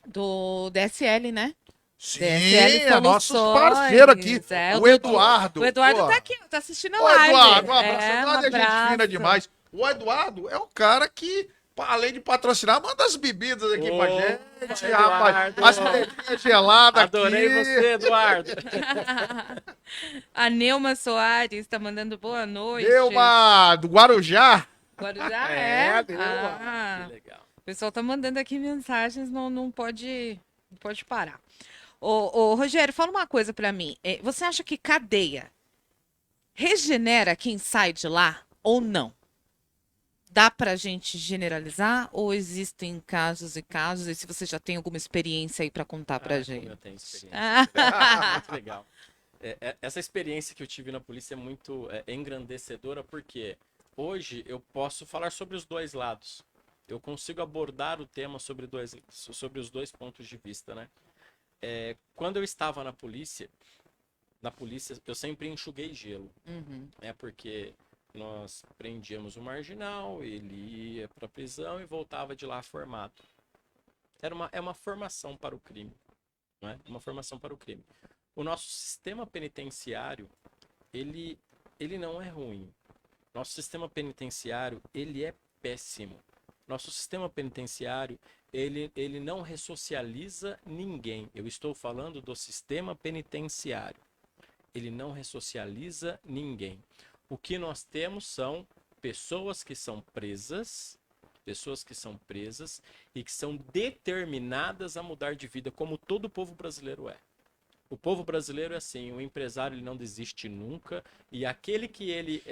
do DSL, né? Sim, DSL é nossos Soluções, parceiros aqui. é, O Eduardo. O Eduardo pô. tá aqui, tá assistindo a Ô, live. Eduardo, um abraço. É, Eduardo é gente abraço. fina demais. O Eduardo é o cara que, além de patrocinar, manda as bebidas aqui pra gente, rapaz. Eduardo. As bebidas geladas aqui. Adorei você, Eduardo. A Neuma Soares tá mandando boa noite. Neuma, do Guarujá. Guarujá É, é? Neuma. Ah, Que legal. o pessoal tá mandando aqui mensagens, não pode parar. Ô, Rogério, fala uma coisa pra mim. Você acha que cadeia regenera quem sai de lá ou não? Dá pra gente generalizar ou existem casos e casos? E se você já tem alguma experiência aí pra contar pra Como gente? eu tenho experiência. Ah, Muito legal. Essa experiência que eu tive na polícia é muito engrandecedora, porque hoje eu posso falar sobre os dois lados. Eu consigo abordar o tema sobre os dois pontos de vista, né? Quando eu estava na polícia eu sempre enxuguei gelo. uhum. Porque nós prendíamos o marginal, ele ia para a prisão e voltava de lá formado. É uma formação para o crime, não é? Uma formação para o crime. O nosso sistema penitenciário, ele não é ruim. Nosso sistema penitenciário, ele é péssimo. Nosso sistema penitenciário, ele não ressocializa ninguém. Eu estou falando do sistema penitenciário. Ele não ressocializa ninguém. O que nós temos são pessoas que são presas e que são determinadas a mudar de vida, como todo o povo brasileiro é. O povo brasileiro é assim, o empresário ele não desiste nunca, e aquele que ele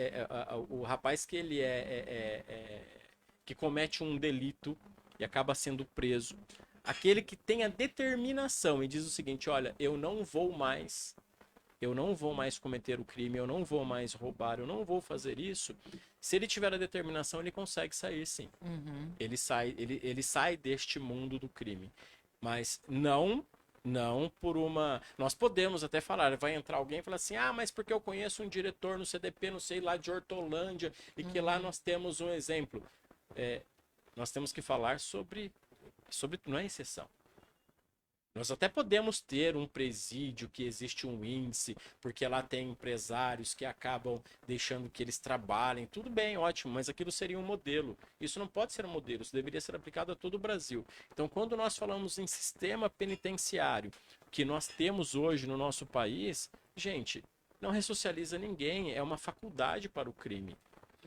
o rapaz que que comete um delito e acaba sendo preso. Aquele que tem a determinação e diz o seguinte, olha, eu não vou mais cometer o crime, eu não vou mais roubar, eu não vou fazer isso. Se ele tiver a determinação, ele consegue sair, sim. Uhum. Ele sai deste mundo do crime. Mas não por uma... Nós podemos até falar, vai entrar alguém e falar assim, mas porque eu conheço um diretor no CDP, não sei, lá de Hortolândia, e que lá nós temos um exemplo. Nós temos que falar sobre não é exceção. Nós até podemos ter um presídio que existe um índice, porque lá tem empresários que acabam deixando que eles trabalhem. Tudo bem, ótimo, mas aquilo seria um modelo. Isso não pode ser um modelo, isso deveria ser aplicado a todo o Brasil. Então, quando nós falamos em sistema penitenciário, que nós temos hoje no nosso país, gente, não ressocializa ninguém, é uma faculdade para o crime.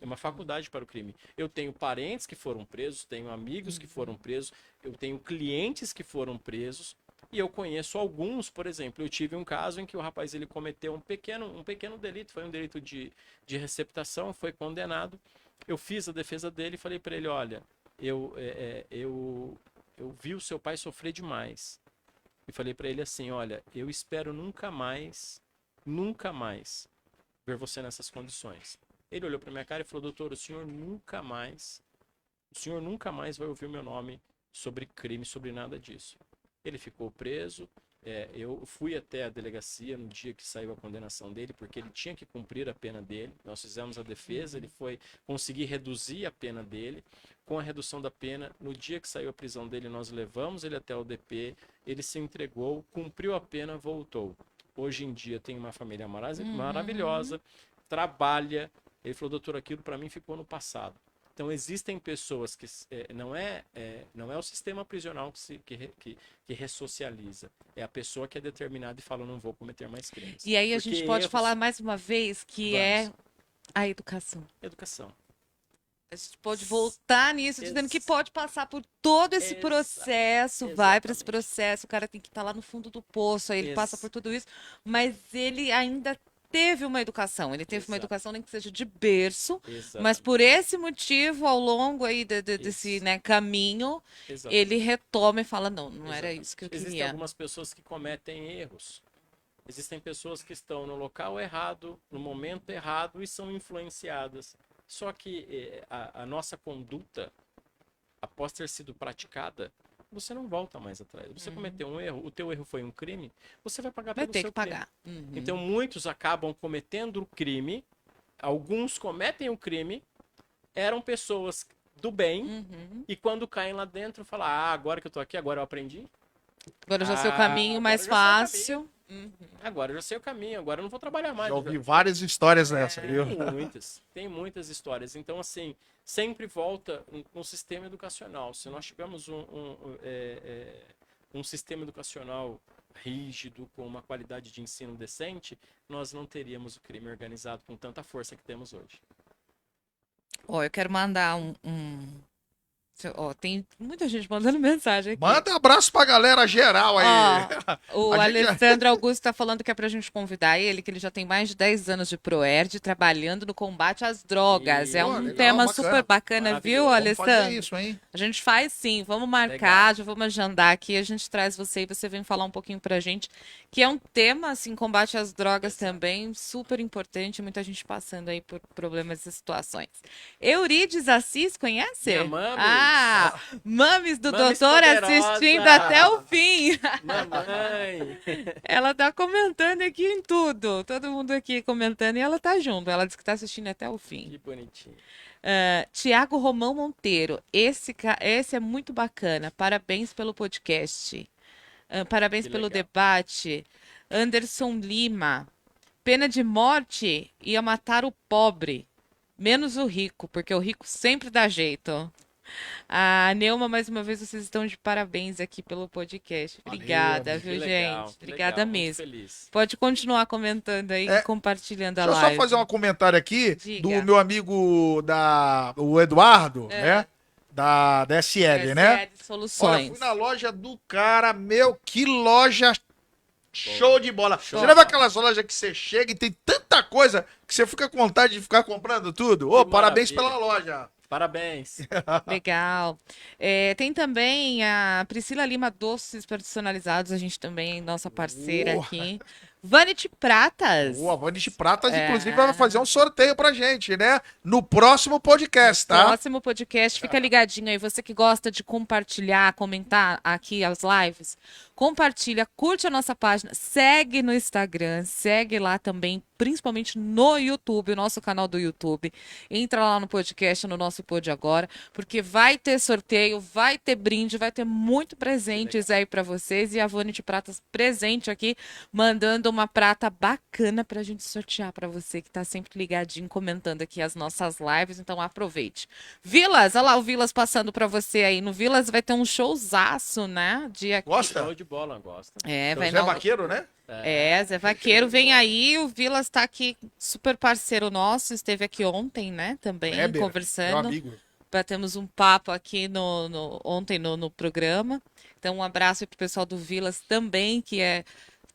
É uma faculdade para o crime. Eu tenho parentes que foram presos, tenho amigos que foram presos, eu tenho clientes que foram presos, e eu conheço alguns, por exemplo, eu tive um caso em que o rapaz ele cometeu um pequeno delito, foi um delito de receptação, foi condenado. Eu fiz a defesa dele e falei para ele, olha, eu vi o seu pai sofrer demais. E falei para ele assim, olha, eu espero nunca mais ver você nessas condições. Ele olhou para minha cara e falou, doutor, o senhor nunca mais vai ouvir o meu nome sobre crime, sobre nada disso. Ele ficou preso, eu fui até a delegacia no dia que saiu a condenação dele, porque ele tinha que cumprir a pena dele. Nós fizemos a defesa, ele foi conseguir reduzir a pena dele. Com a redução da pena, no dia que saiu a prisão dele, nós levamos ele até o DP, ele se entregou, cumpriu a pena, voltou. Hoje em dia tem uma família maravilhosa, trabalha. Ele falou, doutor, aquilo para mim ficou no passado. Então, existem pessoas que não é o sistema prisional que ressocializa. É a pessoa que é determinada e fala, não vou cometer mais crimes. E aí a gente pode falar mais uma vez que é a educação. Educação. A gente pode voltar nisso, dizendo que pode passar por todo esse processo, vai para esse processo, o cara tem que estar lá no fundo do poço, aí ele passa por tudo isso, mas ele ainda teve uma educação, ele teve uma educação nem que seja de berço, mas por esse motivo, ao longo aí desse caminho, ele retoma e fala, não era isso que eu queria. Existem algumas pessoas que cometem erros. Existem pessoas que estão no local errado, no momento errado e são influenciadas. Só que a nossa conduta, após ter sido praticada, você não volta mais atrás. Você cometeu um erro, o teu erro foi um crime, você vai pagar pelo seu crime. Vai ter que pagar. Então, muitos acabam cometendo o crime, alguns cometem o crime, eram pessoas do bem, e quando caem lá dentro, falam, agora que eu tô aqui, agora eu aprendi. Agora eu já sei o caminho mais fácil. Agora eu já sei o caminho, agora eu não vou trabalhar mais. Já ouvi várias histórias nessa, viu? Tem muitas histórias. Então, assim, sempre volta no sistema educacional. Se nós tivermos um sistema educacional rígido, com uma qualidade de ensino decente, nós não teríamos o crime organizado com tanta força que temos hoje. Eu quero mandar tem muita gente mandando mensagem aqui. Manda um abraço pra galera geral aí. O Alessandro Augusto está falando que é pra gente convidar ele, que ele já tem mais de 10 anos de Proerd, trabalhando no combate às drogas. É um legal, tema bacana. Super bacana, viu, Alessandro? Vamos fazer isso, hein? A gente faz sim, vamos marcar, já vamos agendar aqui, a gente traz você e você vem falar um pouquinho pra gente, que é um tema, assim, combate às drogas também, super importante, muita gente passando aí por problemas e situações. Eurides Assis, conhece? Minha mami. Mames do Mames doutor poderosa. assistindo até o fim. Mamãe. Ela tá comentando aqui em tudo. Todo mundo aqui comentando e ela tá junto. Ela disse que tá assistindo até o fim. Que bonitinho. Tiago Romão Monteiro. Esse é muito bacana. Parabéns pelo podcast. Parabéns pelo debate. Anderson Lima. Pena de morte ia matar o pobre. Menos o rico, porque o rico sempre dá jeito. A Neuma, mais uma vez, vocês estão de parabéns aqui pelo podcast. Obrigada, viu, gente? Obrigada mesmo. Pode continuar comentando aí e compartilhando a live. Deixa eu só fazer um comentário aqui Diga. do meu amigo o Eduardo, né? Da SL, né? Soluções. Olha, fui na loja do cara, que loja show de bola. Você lembra aquelas lojas que você chega e tem tanta coisa que você fica com vontade de ficar comprando tudo? Parabéns pela loja. Parabéns. Legal. Tem também a Priscila Lima Doces Personalizados, a gente também, nossa parceira Boa. aqui. Vanity Pratas. O Avante de Pratas, É. inclusive, vai fazer um sorteio pra gente, né? No próximo podcast, tá? Próximo podcast, fica ligadinho aí. Você que gosta de compartilhar, comentar aqui as lives, compartilha, curte a nossa página, segue no Instagram, segue lá também, principalmente no YouTube, o nosso canal do YouTube. Entra lá no podcast, no nosso Pod Agora, porque vai ter sorteio, vai ter brinde, vai ter muito presentes aí pra vocês. E a Vanity Pratas presente aqui, mandando uma prata bacana pra gente sortear pra você que tá sempre ligadinho, comentando aqui as nossas lives. Então aproveite. Vilas, olha lá o Vilas passando pra você aí. No Vilas vai ter um showzaço, né? Dia... Gosta? Show de bola, gosta. É, O vai Zé não. Vaqueiro, né? Zé Vaqueiro vem aí. O Vilas tá aqui, super parceiro nosso. Esteve aqui ontem, né? Também, Kleber, meu conversando. amigo. Batemos um papo aqui ontem no programa. Então, um abraço pro pessoal do Vilas também, que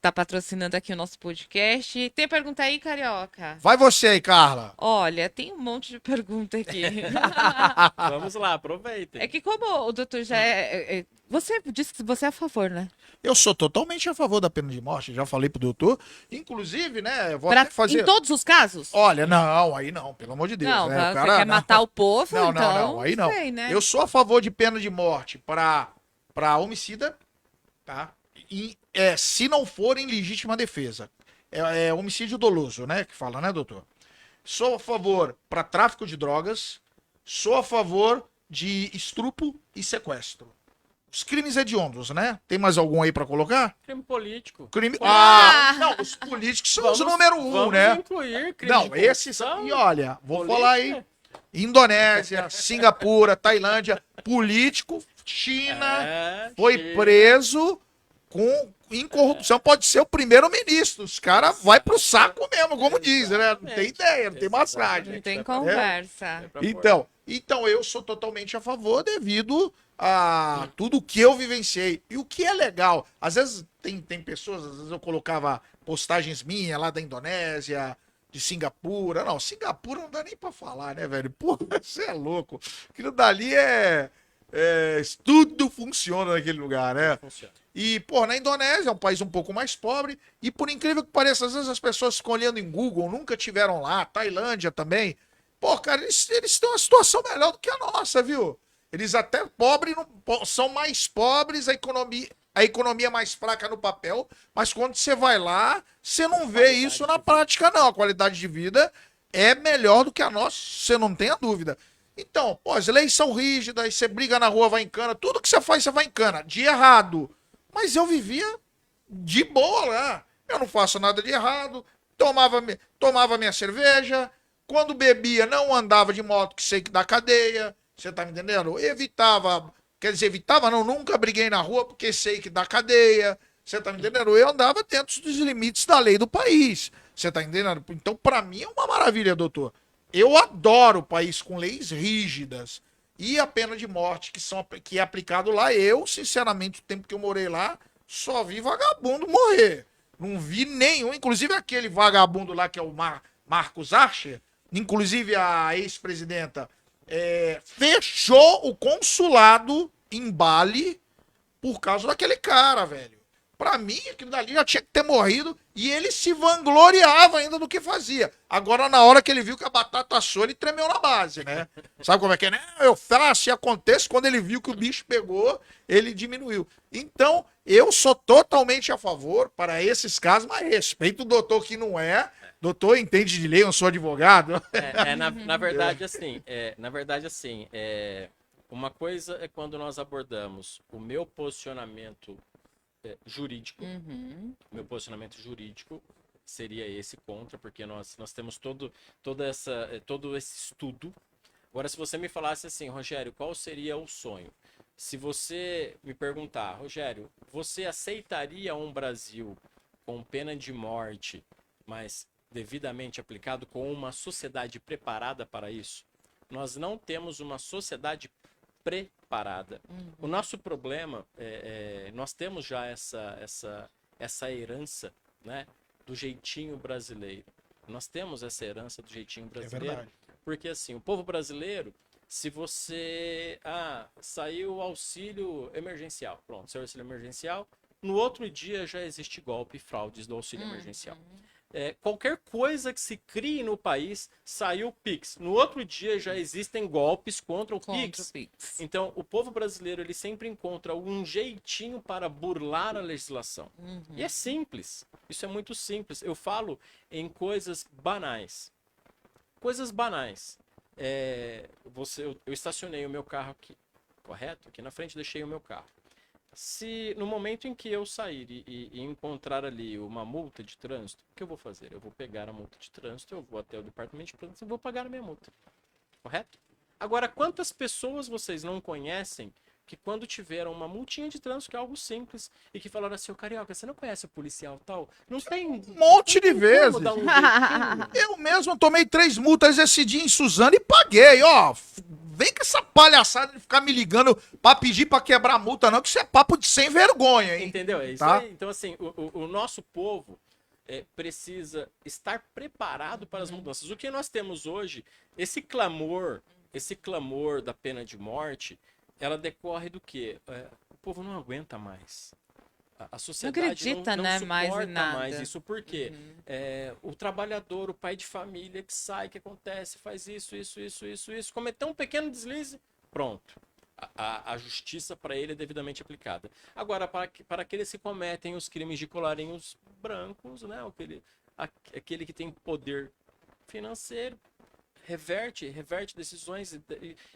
tá patrocinando aqui o nosso podcast. Tem pergunta aí, Carioca? Vai você aí, Carla. Olha, tem um monte de pergunta aqui. Vamos lá, aproveitem. É que como o doutor já você disse que você é a favor, né? Eu sou totalmente a favor da pena de morte, já falei pro doutor. Inclusive, né, eu vou Pra- até fazer... Em todos os casos? Olha, não, aí não, pelo amor de Deus. Não, né? você quer não. matar o povo, Não, então não, aí não. sei, né? Eu sou a favor de pena de morte para homicida, tá? E se não for em legítima defesa. É homicídio doloso, né? Que fala, né, doutor? Sou a favor para tráfico de drogas. Sou a favor de estupro e sequestro. Os crimes hediondos, né? Tem mais algum aí para colocar? Crime político. Crime. Ah! Não, os políticos são os número um, vamos né? incluir crime Não, de esses. corrupção, E olha, vou política. falar aí. Indonésia, Singapura, Tailândia, político, China, foi China. preso em corrupção. Pode ser o primeiro-ministro. Os caras vai pro saco mesmo, como dizem, né? Não tem ideia, não tem massagem. Não tem Vai pra- conversa. vai pra fora. Então eu sou totalmente a favor devido a tudo que eu vivenciei. E o que é legal, às vezes tem pessoas, às vezes eu colocava postagens minhas lá da Indonésia, de Singapura. Não, Singapura não dá nem pra falar, né, velho? Pô, você é louco. Aquilo dali tudo funciona naquele lugar, né? Funciona. E, pô, na Indonésia é um país um pouco mais pobre. E por incrível que pareça, às vezes as pessoas ficam olhando em Google, nunca tiveram lá. Tailândia também. Pô, cara, eles têm uma situação melhor do que a nossa, viu? Eles até pobres são mais pobres, a economia é mais fraca no papel, mas quando você vai lá, você não vê isso na prática, não. A qualidade de vida é melhor do que a nossa, você não tenha dúvida. Então, pô, as leis são rígidas, você briga na rua, vai em cana, tudo que você faz, você vai em cana, de errado. Mas eu vivia de boa lá. Eu não faço nada de errado, tomava minha cerveja, quando bebia não andava de moto que sei que dá cadeia, você tá me entendendo? Evitava, quer dizer, evitava não, nunca briguei na rua porque sei que dá cadeia, você tá me entendendo? Eu andava dentro dos limites da lei do país, você tá entendendo? Então, pra mim é uma maravilha, doutor. Eu adoro o país com leis rígidas. E a pena de morte que é aplicado lá, eu, sinceramente, o tempo que eu morei lá, só vi vagabundo morrer. Não vi nenhum, inclusive aquele vagabundo lá que é o Marcos Archer, inclusive a ex-presidenta, fechou o consulado em Bali por causa daquele cara, velho. Pra mim, aquilo dali já tinha que ter morrido e ele se vangloriava ainda do que fazia. Agora, na hora que ele viu que a batata assou, ele tremeu na base, né? Sabe como é que é? Né? Eu faço e acontece. Quando ele viu que o bicho pegou, ele diminuiu. Então, eu sou totalmente a favor para esses casos, mas respeito o doutor que não é. Doutor entende de lei, eu não sou advogado. Na verdade, assim, uma coisa é quando nós abordamos o meu posicionamento jurídico. Meu posicionamento jurídico seria esse contra, porque nós temos todo esse estudo. Agora, se você me falasse assim, Rogério, qual seria o sonho? Se você me perguntar, Rogério, você aceitaria um Brasil com pena de morte, mas devidamente aplicado, com uma sociedade preparada para isso? Nós não temos uma sociedade preparada. O nosso problema nós temos já essa herança, né, do jeitinho brasileiro. Nós temos essa herança do jeitinho brasileiro, verdade. porque assim, o povo brasileiro, Se você. Saiu o auxílio emergencial. Pronto, saiu o auxílio emergencial. No outro dia já existe golpe e fraudes do auxílio emergencial. Qualquer coisa que se crie no país, saiu o Pix. No outro dia já existem golpes contra o Pix. Então, o povo brasileiro ele sempre encontra um jeitinho para burlar a legislação. E é simples. Isso é muito simples. Eu falo em coisas banais. Coisas banais. Eu estacionei o meu carro aqui, correto? Aqui na frente deixei o meu carro. Se no momento em que eu sair e encontrar ali uma multa de trânsito, o que eu vou fazer? Eu vou pegar a multa de trânsito, eu vou até o departamento de trânsito e vou pagar a minha multa. Correto? Agora, quantas pessoas vocês não conhecem que quando tiveram uma multinha de trânsito, que é algo simples, e que falaram assim, ô Carioca, você não conhece o policial tal? Não tem... Um monte de vezes. Dar um jeitinho? Eu mesmo tomei 3 multas esse dia em Suzano e paguei, ó. Vem com essa palhaçada de ficar me ligando pra pedir pra quebrar a multa, não, que isso é papo de sem vergonha, hein? Entendeu? É isso Tá? aí. Então, assim, o nosso povo precisa estar preparado para as mudanças. O que nós temos hoje, esse clamor da pena de morte, ela decorre do quê? O povo não aguenta mais. A sociedade acredita, não né, suporta mais em nada. mais isso. Por quê? O trabalhador, o pai de família que sai, que acontece, faz isso, cometeu um pequeno deslize, pronto. A justiça para ele é devidamente aplicada. Agora, para aqueles que cometem os crimes de colarinhos brancos, né, aquele que tem poder financeiro, reverte decisões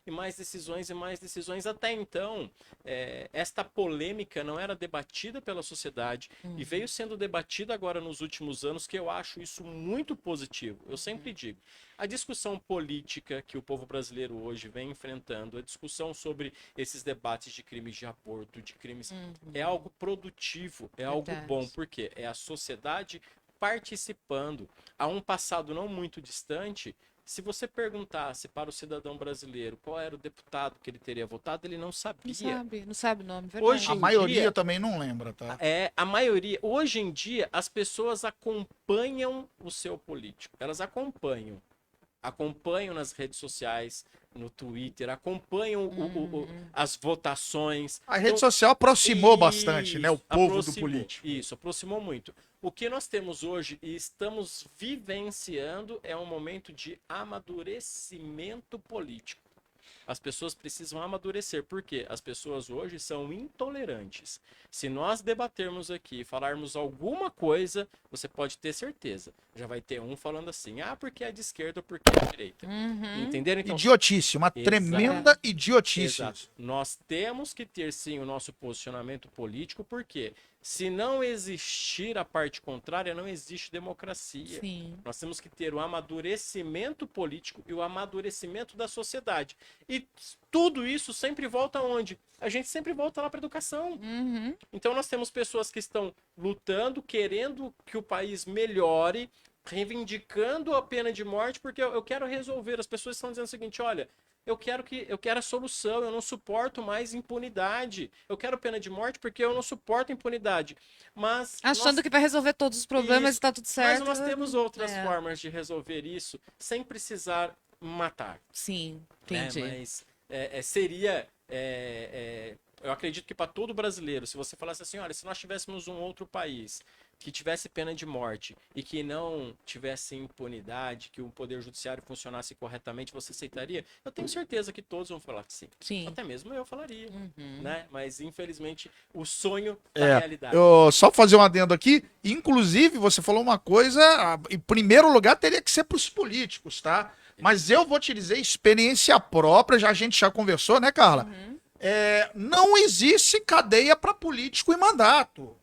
e mais decisões e mais decisões. Até então, esta polêmica não era debatida pela sociedade e veio sendo debatida agora nos últimos anos, que eu acho isso muito positivo. Eu sempre digo, a discussão política que o povo brasileiro hoje vem enfrentando, a discussão sobre esses debates de crimes de aborto, de crimes, é algo produtivo, é algo bom, porque é a sociedade participando. Há um passado não muito distante, se você perguntasse para o cidadão brasileiro qual era o deputado que ele teria votado, ele não sabia. Não sabe o nome, verdade. Hoje A em maioria dia, também não lembra, tá? a maioria. Hoje em dia, as pessoas acompanham o seu político. Elas acompanham nas redes sociais, no Twitter, acompanham as votações. A rede social aproximou bastante, né? O povo do político. Isso, aproximou muito. O que nós temos hoje e estamos vivenciando é um momento de amadurecimento político. As pessoas precisam amadurecer, porque as pessoas hoje são intolerantes. Se nós debatermos aqui e falarmos alguma coisa, você pode ter certeza. Já vai ter um falando assim, porque é de esquerda ou porque é de direita. Entenderam? Então, Idiotice, uma tremenda idiotice. exato. Nós temos que ter sim o nosso posicionamento político, porque se não existir a parte contrária, não existe democracia. Sim. Nós temos que ter o amadurecimento político e o amadurecimento da sociedade. E tudo isso sempre volta aonde? A gente sempre volta lá para a educação. Então nós temos pessoas que estão lutando, querendo que o país melhore, reivindicando a pena de morte, porque eu quero resolver. As pessoas estão dizendo o seguinte, olha, eu quero a solução, eu não suporto mais impunidade. Eu quero pena de morte porque eu não suporto impunidade. Mas Achando que vai resolver todos os problemas e tá tudo certo. mas nós temos outras formas de resolver isso sem precisar matar. Sim, entendi. Mas eu acredito que para todo brasileiro, se você falasse assim, olha, se nós tivéssemos um outro país que tivesse pena de morte e que não tivesse impunidade, que o poder judiciário funcionasse corretamente, você aceitaria? Eu tenho certeza que todos vão falar que sim. Sim. Até mesmo eu falaria, né? Mas infelizmente o sonho da realidade. Eu só fazer um adendo aqui, inclusive você falou uma coisa, em primeiro lugar teria que ser para os políticos, tá? Mas eu vou te dizer, experiência própria, a gente já conversou, né, Carla? Não existe cadeia para político em mandato.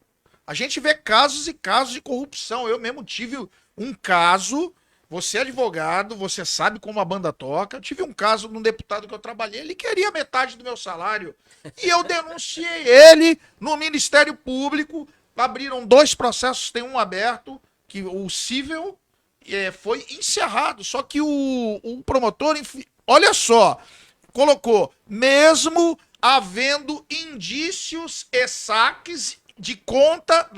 A gente vê casos e casos de corrupção. Eu mesmo tive um caso, você é advogado, você sabe como a banda toca. Eu tive um caso de um deputado que eu trabalhei, ele queria metade do meu salário. E eu denunciei ele no Ministério Público. Abriram 2 processos, tem um aberto, que o cível foi encerrado. Só que o promotor, olha só, colocou, mesmo havendo indícios e saques de conta,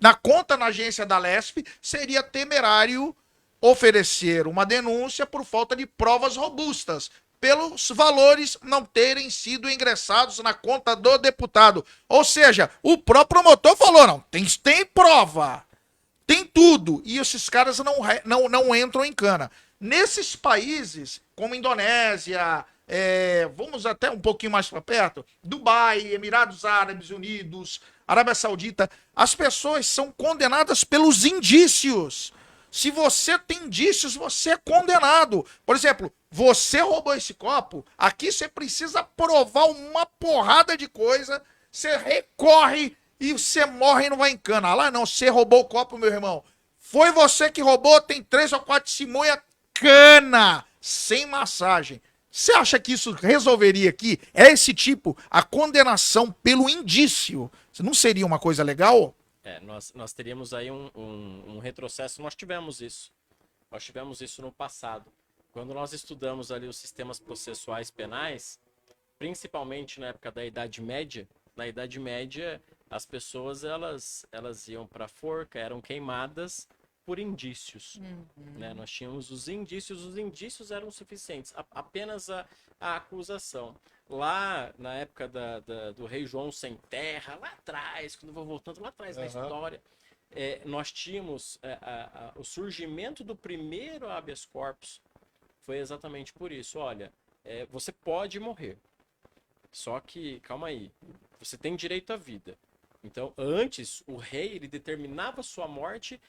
na conta na agência da Lesp, seria temerário oferecer uma denúncia por falta de provas robustas. pelos valores não terem sido ingressados na conta do deputado. Ou seja, o próprio promotor falou, não, tem prova, tem tudo, e esses caras não entram em cana. Nesses países, como Indonésia, vamos até um pouquinho mais para perto, Dubai, Emirados Árabes Unidos, Arábia Saudita, as pessoas são condenadas pelos indícios. Se você tem indícios, você é condenado. Por exemplo, você roubou esse copo, aqui você precisa provar uma porrada de coisa, você recorre e você morre e não vai em cana. Lá não, você roubou o copo, meu irmão. Foi você que roubou, tem 3 ou 4 testemunhas, cana, sem massagem. Você acha que isso resolveria aqui? É esse tipo, a condenação pelo indício. Não seria uma coisa legal? Nós teríamos aí um retrocesso. Nós tivemos isso. Nós tivemos isso no passado. Quando nós estudamos ali os sistemas processuais penais, principalmente na época da Idade Média, na Idade Média as pessoas elas iam para a forca, eram queimadas por indícios. Né? Nós tínhamos os indícios eram suficientes, apenas a acusação. Lá na época do rei João Sem Terra, lá atrás, quando eu vou voltando lá atrás na história, nós tínhamos o surgimento do primeiro habeas corpus. Foi exatamente por isso. Olha, você pode morrer, só que, calma aí, você tem direito à vida. Então, antes, o rei ele determinava sua morte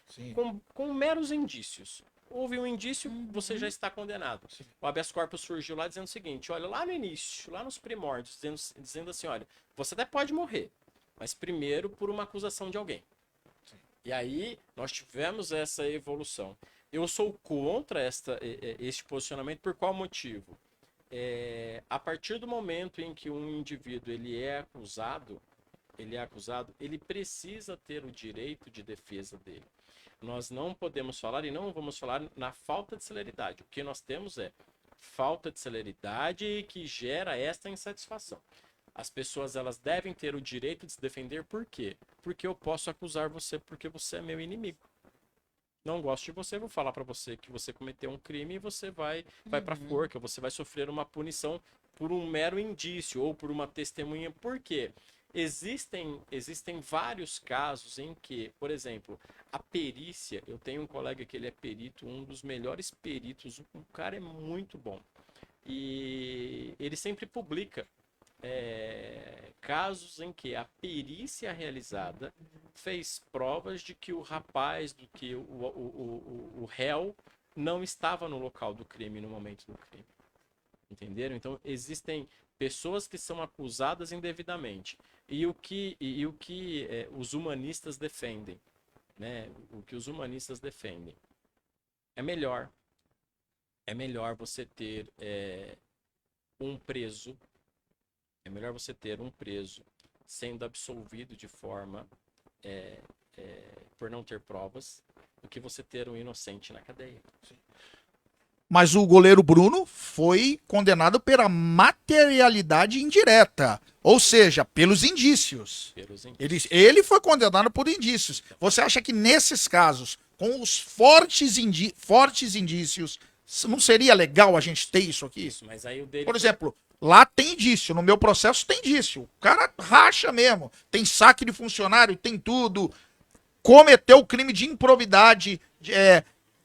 com meros indícios. Houve um indício, você já está condenado. Sim. O habeas corpus surgiu lá dizendo o seguinte, olha, lá no início, lá nos primórdios, dizendo assim, olha, você até pode morrer, mas primeiro por uma acusação de alguém. Sim. E aí, nós tivemos essa evolução. Eu sou contra este posicionamento por qual motivo? A partir do momento em que um indivíduo ele é acusado, ele precisa ter o direito de defesa dele. Nós não podemos falar e não vamos falar na falta de celeridade. O que nós temos é falta de celeridade que gera esta insatisfação. As pessoas elas devem ter o direito de se defender. Por quê? Porque eu posso acusar você porque você é meu inimigo. Não gosto de você, vou falar para você que você cometeu um crime e você vai para forca, você vai sofrer uma punição por um mero indício ou por uma testemunha. Por quê? Existem vários casos em que, por exemplo, a perícia, eu tenho um colega que ele é perito, um dos melhores peritos, o cara é muito bom. E ele sempre publica casos em que a perícia realizada fez provas de que o rapaz, do que o réu não estava no local do crime, no momento do crime. Entenderam? Então, existem pessoas que são acusadas indevidamente. E o que os humanistas defendem, né? O que os humanistas defendem é melhor você ter um preso, sendo absolvido de forma por não ter provas, do que você ter um inocente na cadeia. Sim. Mas o goleiro Bruno foi condenado pela materialidade indireta, ou seja, pelos indícios. Ele foi condenado por indícios. Você acha que nesses casos, com os fortes indícios, não seria legal a gente ter isso aqui? Isso, mas aí o dele... Por exemplo, lá tem indício, no meu processo tem indício. O cara racha mesmo, tem saque de funcionário, tem tudo, cometeu crime de improbidade,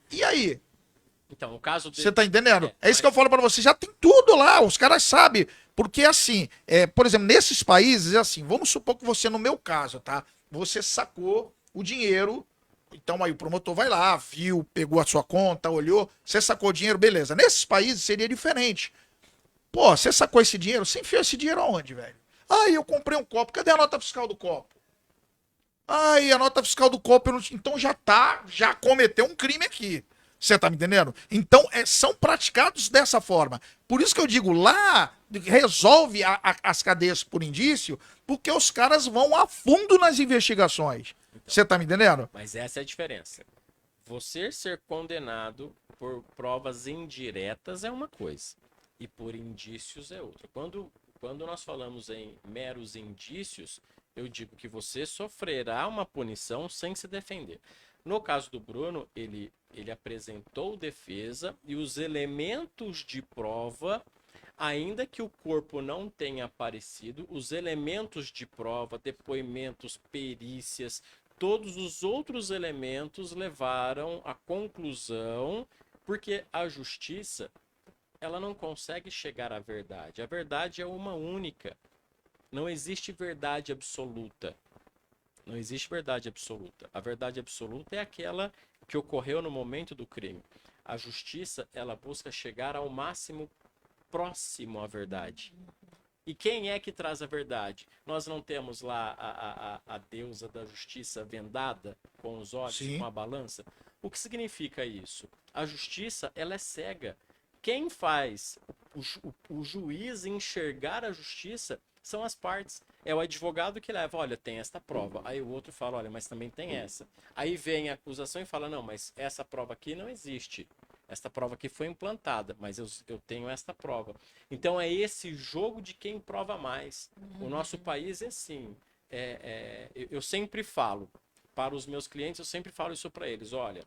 e aí? Então, o caso dele... Você tá entendendo? É isso que eu falo pra você. Já tem tudo lá, os caras sabem. Porque assim, por exemplo, nesses países, é assim, vamos supor que você, no meu caso, tá? Você sacou o dinheiro, então aí o promotor vai lá, viu, pegou a sua conta, olhou, você sacou o dinheiro, beleza. Nesses países seria diferente. Pô, você sacou esse dinheiro? Você enfiou esse dinheiro aonde, velho? Ah, eu comprei um copo. Cadê a nota fiscal do copo? Ah, e a nota fiscal do copo, então já cometeu um crime aqui. Você tá me entendendo? Então, são praticados dessa forma. Por isso que eu digo, lá resolve as cadeias por indício, porque os caras vão a fundo nas investigações. Você tá me entendendo? Mas essa é a diferença. Você ser condenado por provas indiretas é uma coisa, e por indícios é outra. Quando nós falamos em meros indícios, eu digo que você sofrerá uma punição sem se defender. No caso do Bruno, ele apresentou defesa e os elementos de prova Ainda que o corpo não tenha aparecido, os elementos de prova, depoimentos, perícias, todos os outros elementos levaram à conclusão, porque a justiça, ela não consegue chegar à verdade. A verdade é uma única. Não existe verdade absoluta. Não existe verdade absoluta. A verdade absoluta é aquela que ocorreu no momento do crime. A justiça, ela busca chegar ao máximo próximo à verdade. E quem é que traz a verdade? Nós não temos lá a deusa da justiça vendada com os olhos, Sim. com a balança? O que significa isso? A justiça, ela é cega. Quem faz o juiz enxergar a justiça são as partes. É o advogado que leva, olha, tem esta prova. Aí o outro fala, olha, mas também tem essa. Aí vem a acusação e fala, não, mas essa prova aqui não existe. Esta prova aqui foi implantada, mas eu tenho esta prova. Então é esse jogo de quem prova mais. O nosso país é assim. Eu sempre falo para os meus clientes, eu sempre falo isso para eles. Olha,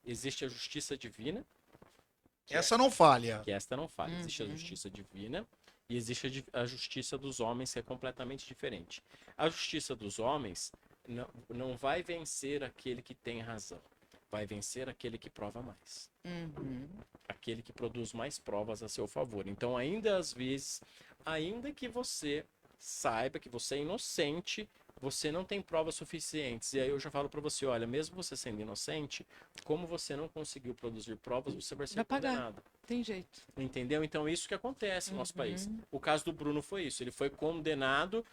existe a justiça divina. Essa não falha. Que esta não falha. Existe a justiça divina e existe a justiça dos homens, que é completamente diferente. A justiça dos homens não vai vencer aquele que tem razão. Vai vencer aquele que prova mais. Aquele que produz mais provas a seu favor. Então, ainda às vezes, ainda que você saiba que você é inocente, você não tem provas suficientes. E aí eu já falo para você, olha, mesmo você sendo inocente, como você não conseguiu produzir provas, você vai ser Vai pagar. condenado. Tem jeito. Entendeu? Então, isso que acontece no nosso país. O caso do Bruno foi isso. Ele foi condenado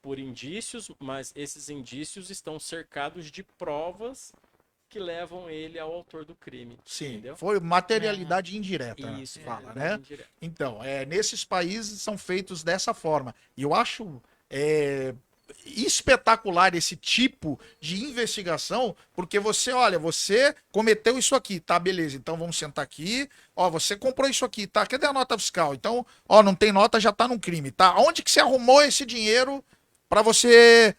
por indícios, mas esses indícios estão cercados de provas que levam ele ao autor do crime. Sim, Entendeu? foi materialidade indireta, Isso, fala, é, né? Então, nesses países são feitos dessa forma. E eu acho espetacular esse tipo de investigação, porque você, olha, você cometeu isso aqui, tá, beleza, então vamos sentar aqui, ó, você comprou isso aqui, tá, cadê a nota fiscal? Então, ó, não tem nota, já tá num crime, tá? Onde que você arrumou esse dinheiro para você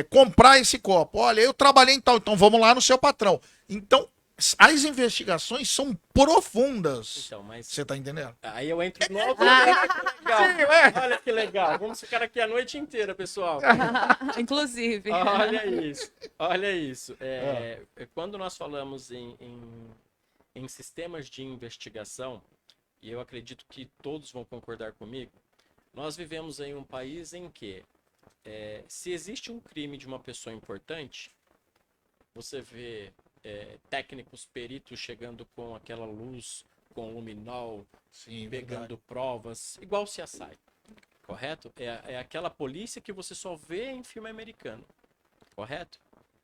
comprar esse copo? Olha, eu trabalhei em tal, então vamos lá no seu patrão. Então, as investigações são profundas. Então, mas Você tá entendendo? aí eu entro no outro tema, que legal. Olha que legal. Vamos ficar aqui a noite inteira, pessoal. Inclusive. Olha isso. Olha isso. Quando nós falamos em sistemas de investigação, e eu acredito que todos vão concordar comigo, nós vivemos em um país em que se existe um crime de uma pessoa importante, você vê técnicos, peritos chegando com aquela luz, com luminol, Sim, pegando provas, igual o CSI, correto? É aquela polícia que você só vê em filme americano, correto?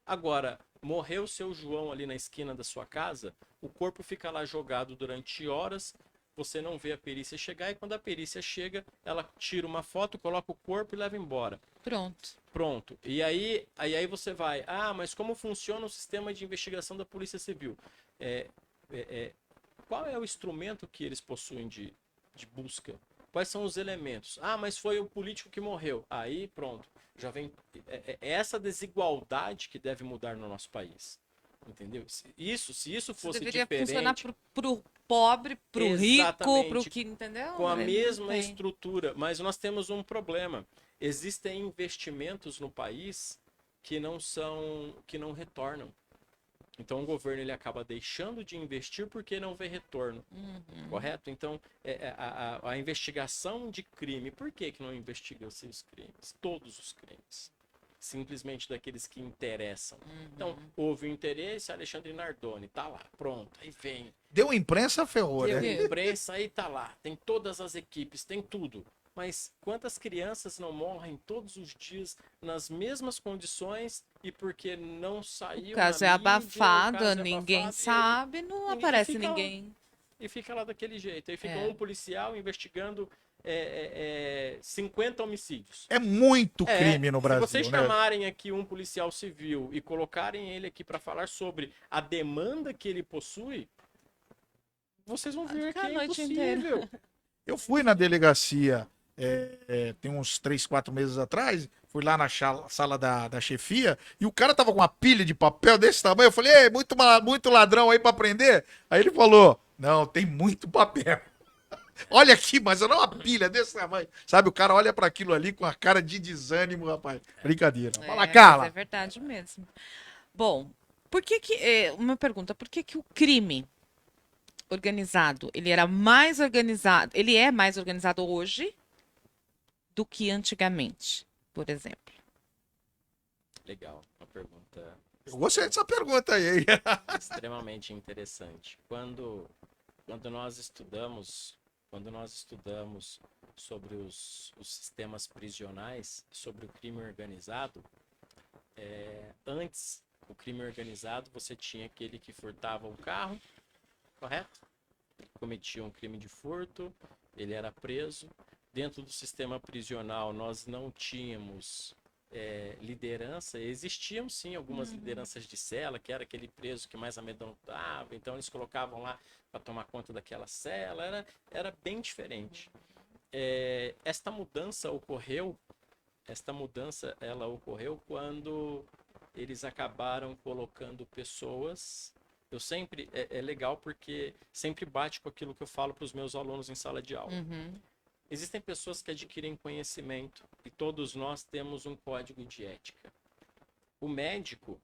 Agora, morreu o seu João ali na esquina da sua casa, o corpo fica lá jogado durante horas, você não vê a perícia chegar, e quando a perícia chega, ela tira uma foto, coloca o corpo e leva embora. Pronto. E aí você vai, mas como funciona o sistema de investigação da Polícia Civil? Qual é o instrumento que eles possuem de busca? Quais são os elementos? Mas foi o político que morreu. Aí, pronto. Já vem essa desigualdade que deve mudar no nosso país. Entendeu? Se isso fosse deveria diferente... funcionar pro pobre, pro rico, Exatamente. pro que, entendeu? Com a Não mesma tem. estrutura, mas nós temos um problema. Existem investimentos no país que não retornam. Então o governo ele acaba deixando de investir porque não vê retorno, correto? Então a investigação de crime, por que não investiga os crimes? Todos os crimes. Simplesmente daqueles que interessam. Então, houve o interesse, Alexandre Nardoni, tá lá, pronto, aí vem. Deu imprensa, ferrou, Deu né? imprensa, aí tá lá, tem todas as equipes, tem tudo. Mas quantas crianças não morrem todos os dias nas mesmas condições e porque não saiu O caso na é mídia, abafado, o caso é ninguém abafado, sabe, não ninguém aparece fica lá. ninguém. E fica lá daquele jeito. Aí fica É. um policial investigando 50 homicídios. É muito crime no Brasil, Se vocês né? chamarem aqui um policial civil e colocarem ele aqui para falar sobre a demanda que ele possui, vocês vão ver que ficar a é noite impossível. Eu fui na delegacia tem uns 3, 4 meses atrás, fui lá na sala da chefia, e o cara tava com uma pilha de papel desse tamanho. Eu falei, ei, muito ladrão aí pra prender? Aí ele falou, não, tem muito papel. Olha aqui, mas era uma pilha desse tamanho. Sabe, o cara olha pra aquilo ali com a cara de desânimo, rapaz. Brincadeira. Fala, Mas é Carla. verdade mesmo. Bom, uma pergunta, por que que o crime organizado, ele era mais organizado, ele é mais organizado hoje do que antigamente, por exemplo? Legal, uma pergunta Eu gostei dessa pergunta aí, hein? extremamente interessante. Quando nós estudamos, quando nós estudamos sobre os sistemas prisionais, sobre o crime organizado, antes, o crime organizado, você tinha aquele que furtava um carro, correto? Cometia um crime de furto, ele era preso. Dentro do sistema prisional, nós não tínhamos liderança. Existiam, sim, algumas lideranças de cela, que era aquele preso que mais amedrontava. Então, eles colocavam lá para tomar conta daquela cela. Era bem diferente. Esta mudança ela ocorreu quando eles acabaram colocando pessoas. Eu sempre é legal porque sempre bate com aquilo que eu falo para os meus alunos em sala de aula. Uhum. Existem pessoas que adquirem conhecimento e todos nós temos um código de ética. O médico,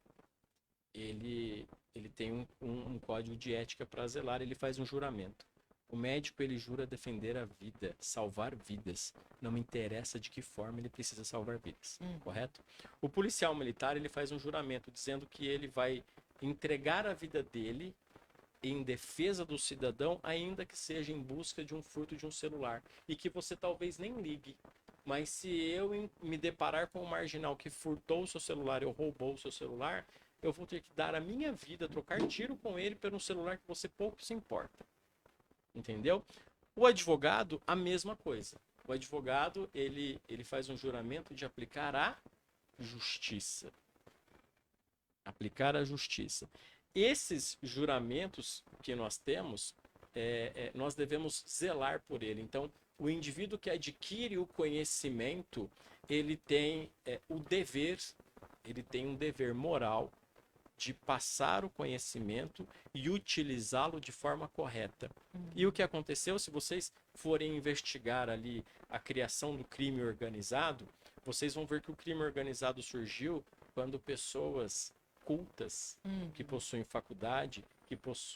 ele tem um código de ética para zelar, ele faz um juramento. O médico, ele jura defender a vida, salvar vidas. Não me interessa de que forma ele precisa salvar vidas, correto? O policial militar, ele faz um juramento dizendo que ele vai entregar a vida dele em defesa do cidadão, ainda que seja em busca de um furto de um celular. E que você talvez nem ligue. Mas se eu me deparar com um marginal que furtou o seu celular ou roubou o seu celular, eu vou ter que dar a minha vida, trocar tiro com ele por um celular que você pouco se importa. Entendeu? O advogado, a mesma coisa. O advogado, ele faz um juramento de aplicar a justiça. Aplicar a justiça. Esses juramentos que nós temos, nós devemos zelar por ele. Então, o indivíduo que adquire o conhecimento, ele tem o dever, ele tem um dever moral de passar o conhecimento e utilizá-lo de forma correta. E o que aconteceu, se vocês forem investigar ali a criação do crime organizado, vocês vão ver que o crime organizado surgiu quando pessoas cultas, que possuem faculdade,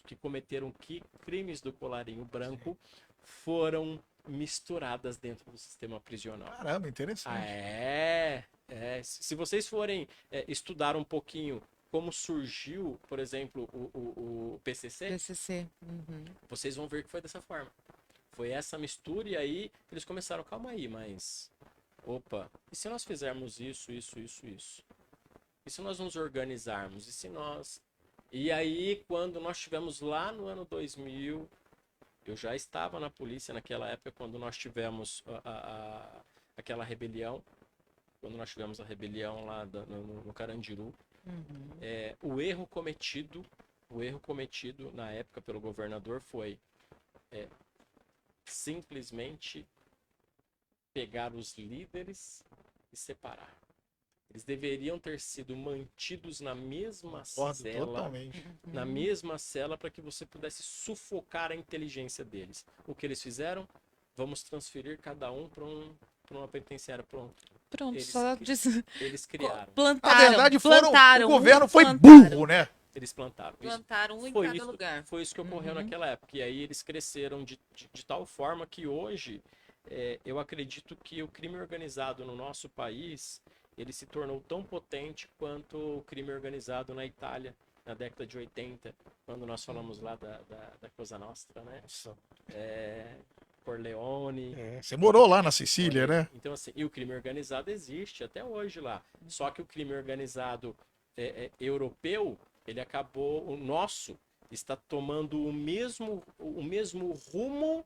que cometeram crimes do colarinho branco, foram misturadas dentro do sistema prisional. Caramba, interessante. Se vocês forem estudar um pouquinho como surgiu, por exemplo, o PCC, PCC. Uhum. vocês vão ver que foi dessa forma. Foi essa mistura e aí eles começaram, calma aí, mas... Opa, e se nós fizermos isso? E se nós nos organizarmos? E se nós... E aí, quando nós tivemos lá no ano 2000, eu já estava na polícia naquela época, quando nós tivemos aquela rebelião, quando nós tivemos a rebelião lá no Carandiru, o erro cometido na época pelo governador foi simplesmente pegar os líderes e separar. Eles deveriam ter sido mantidos na mesma cela para que você pudesse sufocar a inteligência deles. O que eles fizeram? Vamos transferir cada um para uma penitenciária. Pronto, Eles criaram. Plantaram. Na verdade, plantaram, o governo foi plantaram. burro, né? Eles plantaram. Plantaram um em cada lugar. Foi isso que ocorreu naquela época. E aí eles cresceram de tal forma que hoje eu acredito que o crime organizado no nosso país ele se tornou tão potente quanto o crime organizado na Itália na década de 80, quando nós falamos lá da Cosa Nostra, né? Corleone. Você morou lá na Sicília, né? Então, assim, e o crime organizado existe até hoje lá. Só que o crime organizado europeu, ele acabou, o nosso está tomando o mesmo rumo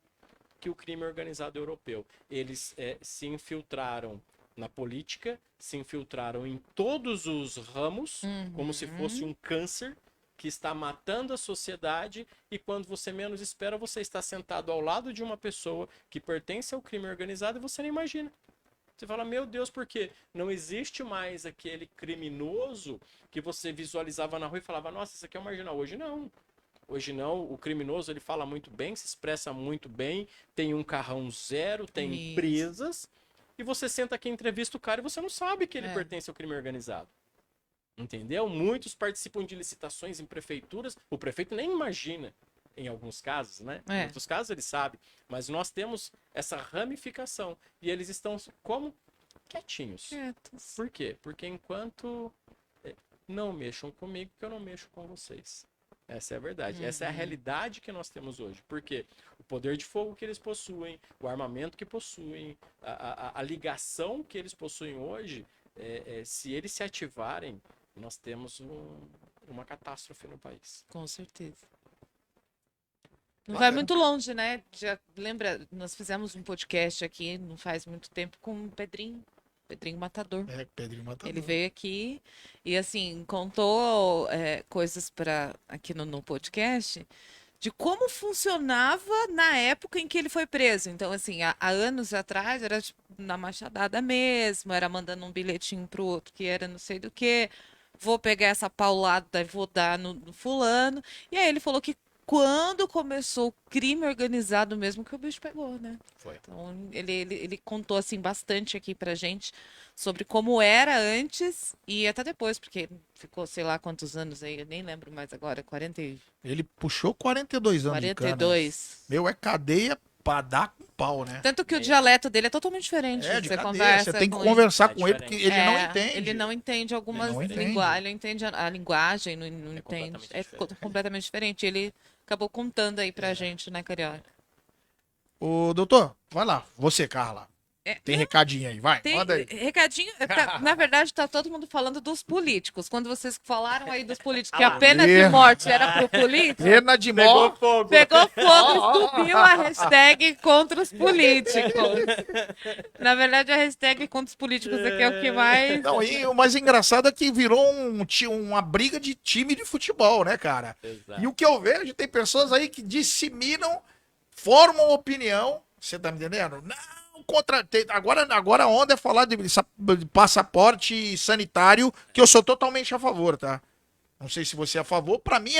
que o crime organizado europeu. Eles se infiltraram na política, se infiltraram em todos os ramos, como se fosse um câncer que está matando a sociedade, e quando você menos espera, você está sentado ao lado de uma pessoa que pertence ao crime organizado e você nem imagina. Você fala, meu Deus, por quê? Não existe mais aquele criminoso que você visualizava na rua e falava, nossa, esse aqui é um marginal. Hoje não. Hoje não, o criminoso ele fala muito bem, se expressa muito bem, tem um carrão zero, tem Isso. presas, e você senta aqui e entrevista o cara e você não sabe que ele É. pertence ao crime organizado. Entendeu? Muitos participam de licitações em prefeituras, o prefeito nem imagina, em alguns casos, né? É. Em outros casos ele sabe, mas nós temos essa ramificação, e eles estão como quietinhos. Quietos. Por quê? Porque enquanto não mexam comigo, que eu não mexo com vocês. Essa é a verdade. Essa é a realidade que nós temos hoje. Porque o poder de fogo que eles possuem, o armamento que possuem, a ligação que eles possuem hoje, se eles se ativarem, nós temos uma catástrofe no país. Com certeza. Não vai muito longe, né? Já lembra, nós fizemos um podcast aqui, não faz muito tempo, com o Pedrinho Matador. É, Pedrinho Matador. Ele veio aqui e, assim, contou coisas aqui no podcast de como funcionava na época em que ele foi preso. Então, assim, há anos atrás era tipo, na machadada mesmo, era mandando um bilhetinho pro outro que era não sei do que, vou pegar essa paulada e vou dar no fulano. E aí ele falou que quando começou o crime organizado mesmo, que o bicho pegou, né? Foi. Então, ele contou, assim, bastante aqui pra gente sobre como era antes e até depois, porque ficou, sei lá quantos anos aí, eu nem lembro mais agora, 40, Ele puxou 42 anos de cana. 42. Meu, é cadeia pra dar com pau, né? Tanto que o dialeto dele é totalmente diferente. É, de Você cadeia. conversa Você tem que com conversar É com ele, porque ele não entende. Ele não entende algumas Ele não entende. linguagens. Ele não entende a linguagem, não entende. completamente É diferente. completamente diferente. Ele acabou contando aí pra gente, né, Carioca? Ô, doutor, vai lá. Você, Carla. Tem recadinho aí, vai. Tem Manda aí. recadinho. Na verdade, tá todo mundo falando dos políticos. Quando vocês falaram aí dos políticos, que Ah a lá. pena de morte era pro político, Pena de morte. fogo. pegou fogo e subiu a hashtag contra os políticos. Na verdade, a hashtag contra os políticos aqui é o que mais. Não, e o mais engraçado é que virou uma briga de time de futebol, né, cara? Exato. E o que eu vejo, tem pessoas aí que disseminam, formam opinião. Você tá me entendendo? Não, agora a onda é falar de passaporte sanitário, que eu sou totalmente a favor, tá? Não sei se você é a favor. Pra mim,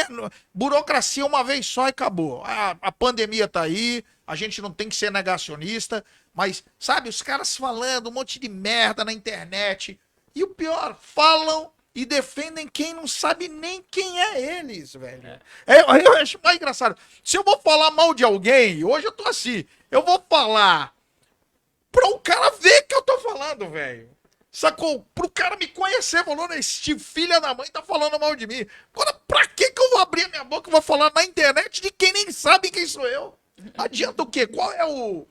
burocracia uma vez só e acabou. A pandemia tá aí, a gente não tem que ser negacionista, mas, sabe, os caras falando um monte de merda na internet. E o pior, falam e defendem quem não sabe nem quem é eles, velho. Eu acho mais engraçado. Se eu vou falar mal de alguém, hoje eu tô assim, eu vou falar pra o cara ver que eu tô falando, velho. Sacou? Pro cara me conhecer, falou, este filha da mãe tá falando mal de mim. Agora, pra que eu vou abrir a minha boca e vou falar na internet de quem nem sabe quem sou eu? Adianta o quê? Qual é o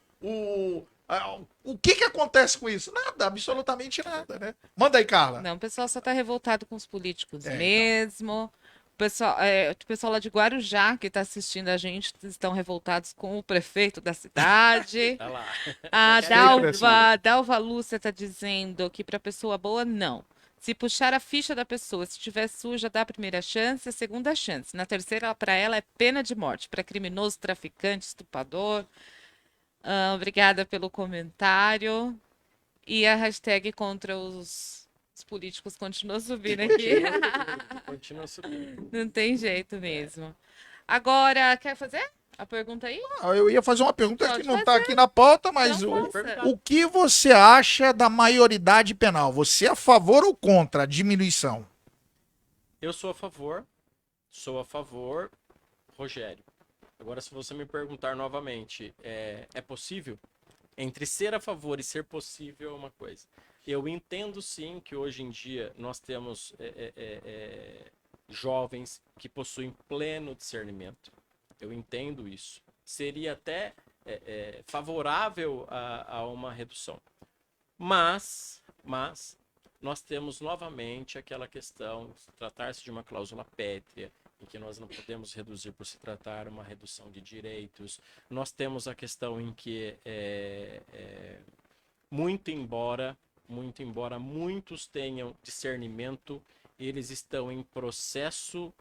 que acontece com isso? Nada, absolutamente nada, né? Manda aí, Carla. Não, o pessoal só tá revoltado com os políticos então. mesmo. O pessoal lá de Guarujá que tá assistindo a gente estão revoltados com o prefeito da cidade. Tá lá. A Sempre Dalva Lúcia tá dizendo que pra pessoa boa, não. Se puxar a ficha da pessoa, se estiver suja, dá a primeira chance, a segunda chance. Na terceira, pra ela, é pena de morte. Pra criminoso, traficante, estuprador. Obrigada pelo comentário. E a hashtag contra os políticos continua subindo aqui. Continua subindo. Não tem jeito mesmo. Agora, quer fazer a pergunta aí? Eu ia fazer uma pergunta Pode que não tá fazer. aqui na pauta, mas Então faça. o que você acha da maioridade penal? Você é a favor ou contra a diminuição? Eu sou a favor, Rogério. Agora, se você me perguntar novamente, é possível? Entre ser a favor e ser possível é uma coisa. Eu entendo sim que hoje em dia nós temos jovens que possuem pleno discernimento. Eu entendo isso. Seria até favorável a uma redução. Mas nós temos novamente aquela questão, tratar-se de uma cláusula pétrea, em que nós não podemos reduzir por se tratar uma redução de direitos. Nós temos a questão em que, muito embora muitos tenham discernimento, eles estão em processo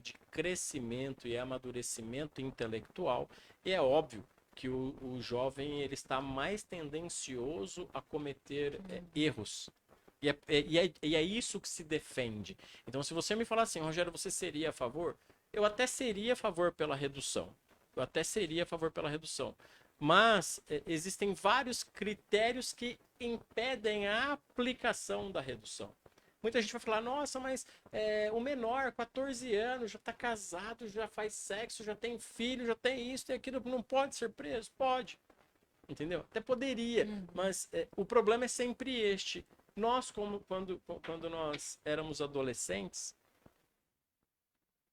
de crescimento e amadurecimento intelectual. E é óbvio que o jovem ele está mais tendencioso a cometer erros. E é isso que se defende. Então, se você me falar assim, Rogério, você seria a favor? eu até seria a favor pela redução. Eu até seria a favor pela redução. Mas existem vários critérios que impedem a aplicação da redução. Muita gente vai falar, nossa, mas o menor, 14 anos, já está casado, já faz sexo, já tem filho, já tem isso, tem aquilo, não pode ser preso? Pode. Entendeu? Até poderia, mas o problema é sempre este. Nós, quando nós éramos adolescentes,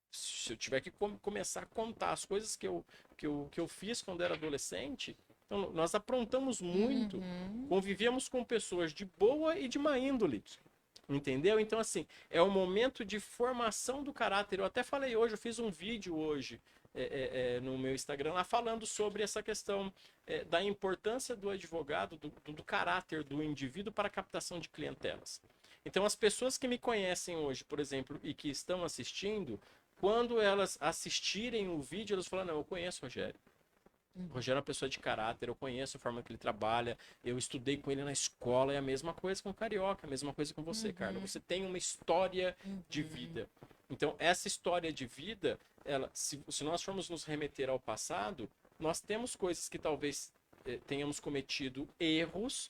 se eu tiver que começar a contar as coisas que eu fiz quando era adolescente, então nós aprontamos muito, convivíamos com pessoas de boa e de má índole. Entendeu? Então, assim, é um momento de formação do caráter. Eu até falei hoje, eu fiz um vídeo hoje no meu Instagram lá falando sobre essa questão da importância do advogado, do caráter do indivíduo para a captação de clientelas. Então, as pessoas que me conhecem hoje, por exemplo, e que estão assistindo, quando elas assistirem o vídeo, elas falam, não, eu conheço o Rogério. O Rogério é uma pessoa de caráter, eu conheço a forma que ele trabalha, eu estudei com ele na escola, é a mesma coisa com o Carioca, a mesma coisa com você, Carla. Você tem uma história de vida. Então, essa história de vida, se nós formos nos remeter ao passado, nós temos coisas que talvez tenhamos cometido erros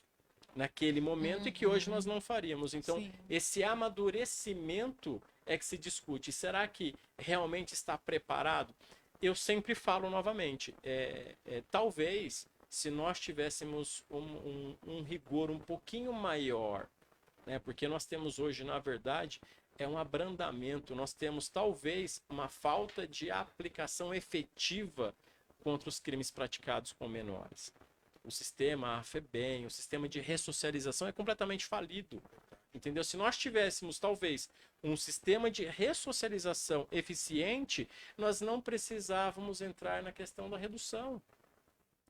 naquele momento e que hoje nós não faríamos. Então, Sim. esse amadurecimento é que se discute. Será que realmente está preparado? Eu sempre falo novamente, talvez se nós tivéssemos um rigor um pouquinho maior, né? Porque nós temos hoje, na verdade, um abrandamento, nós temos talvez uma falta de aplicação efetiva contra os crimes praticados com menores. O sistema, a FEBEM, o sistema de ressocialização é completamente falido. Entendeu? Se nós tivéssemos, talvez, um sistema de ressocialização eficiente, nós não precisávamos entrar na questão da redução.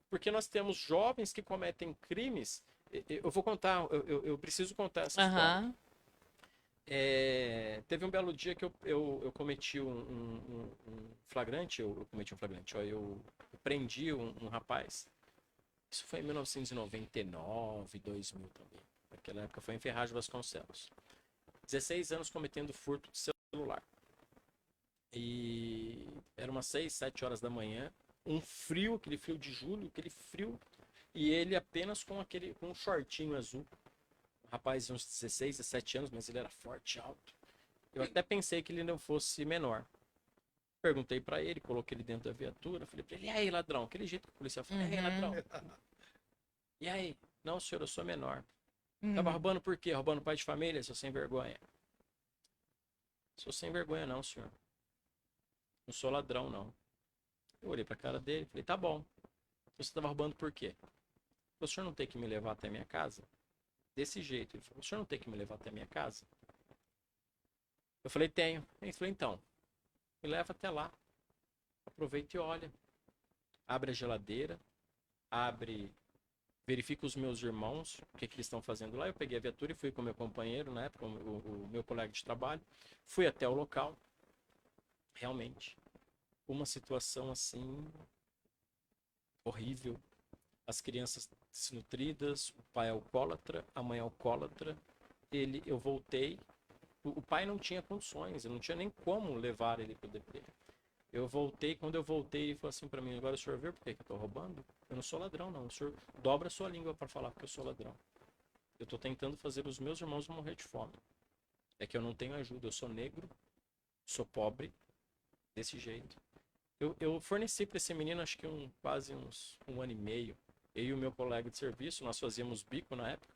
Porque nós temos jovens que cometem crimes. Eu vou contar, eu preciso contar essa história. Teve um belo dia que eu cometi um flagrante, eu prendi um rapaz. Isso foi em 1999, 2000 também. Naquela época foi em Ferraz Vasconcelos. 16 anos cometendo furto de celular. E era umas 6, 7 horas da manhã. Um frio, aquele frio de julho, aquele frio. E ele apenas com um shortinho azul. Um rapaz de uns 16, 17 anos, mas ele era forte, alto. Eu até pensei que ele não fosse menor. Perguntei pra ele, coloquei ele dentro da viatura. Falei pra ele, e aí, ladrão? Aquele jeito que o policial fala, e aí, ladrão? E aí? Não, senhor, eu sou menor. Tava roubando por quê? Roubando pai de família, seu sem vergonha. Sou sem vergonha não, senhor. Não sou ladrão, não. Eu olhei pra cara dele e falei, tá bom. Você tava roubando por quê? O senhor não tem que me levar até a minha casa? Desse jeito. Ele falou, o senhor não tem que me levar até a minha casa? Eu falei, tenho. Ele falou, então, me leva até lá. Aproveita e olha. Abre a geladeira. Verifica os meus irmãos, o que eles estão fazendo lá. Eu peguei a viatura e fui com o meu companheiro, na época, o meu colega de trabalho. Fui até o local. Realmente, uma situação assim, horrível. As crianças desnutridas, o pai alcoólatra, a mãe alcoólatra. Eu voltei. O pai não tinha condições, eu não tinha nem como levar ele para o DP. Eu voltei, quando eu voltei, ele falou assim para mim, agora o senhor viu por que eu tô roubando? Eu não sou ladrão, não. O senhor dobra a sua língua para falar porque eu sou ladrão. Eu tô tentando fazer os meus irmãos morrer de fome. É que eu não tenho ajuda. Eu sou negro, sou pobre, desse jeito. Eu forneci para esse menino, acho que quase um ano e meio. Eu e o meu colega de serviço, nós fazíamos bico na época.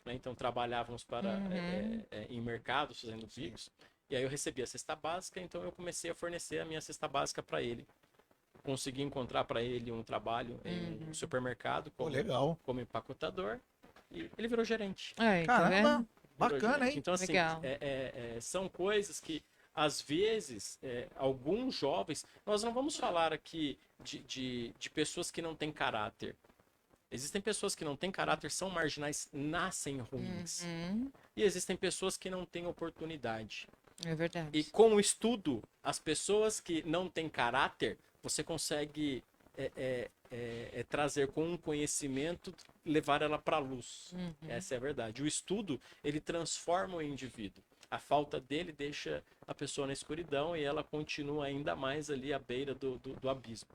Né? Então trabalhávamos em mercados fazendo bicos. E aí eu recebi a cesta básica, então eu comecei a fornecer a minha cesta básica para ele. Consegui encontrar para ele um trabalho em um supermercado como empacotador e ele virou gerente. Caramba, bacana, hein? Então, assim, são coisas que, às vezes, alguns jovens... Nós não vamos falar aqui de pessoas que não têm caráter. Existem pessoas que não têm caráter, são marginais, nascem ruins. E existem pessoas que não têm oportunidade. É verdade. E com o estudo, as pessoas que não têm caráter, você consegue trazer com um conhecimento, levar ela para a luz. Essa é a verdade. O estudo, ele transforma o indivíduo. a falta dele deixa a pessoa na escuridão e ela continua ainda mais ali à beira do abismo.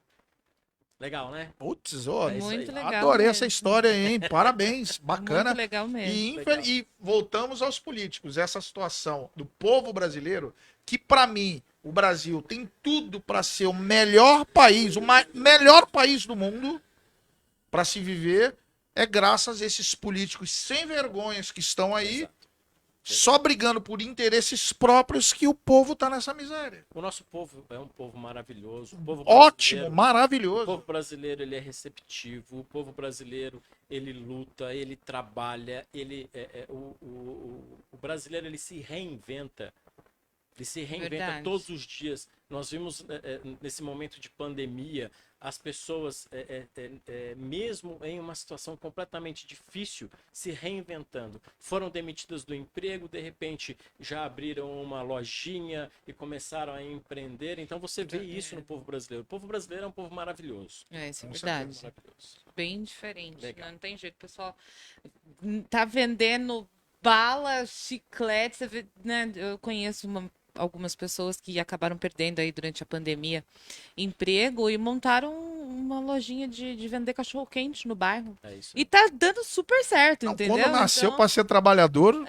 Legal, né? Putz, ó, É isso Muito aí. legal adorei essa mesmo. história aí, hein? Parabéns, bacana. Muito legal mesmo. Legal. E voltamos aos políticos. Essa situação do povo brasileiro, que para mim, o Brasil tem tudo para ser o melhor país, melhor país do mundo para se viver, é graças a esses políticos sem vergonhas que estão aí, Exato. só brigando por interesses próprios, que o povo tá nessa miséria. O nosso povo é um povo maravilhoso. O povo Ótimo, brasileiro- O maravilhoso. povo brasileiro, ele é receptivo. O povo brasileiro, ele luta, ele trabalha. O brasileiro, ele se reinventa. Ele se reinventa Verdade. todos os dias. Nós vimos nesse momento de pandemia as pessoas, mesmo em uma situação completamente difícil, se reinventando. Foram demitidas do emprego, de repente já abriram uma lojinha e começaram a empreender. Então você vê isso no povo brasileiro. O povo brasileiro é um povo maravilhoso. Isso é Com verdade. Maravilhoso. Bem diferente. Legal. Não tem jeito. O pessoal tá vendendo bala, chiclete. Você vê, né? Eu conheço algumas pessoas que acabaram perdendo aí durante a pandemia emprego e montaram uma lojinha de vender cachorro-quente no bairro. É isso. E tá dando super certo, Não, entendeu? quando nasceu Então, para ser trabalhador, tem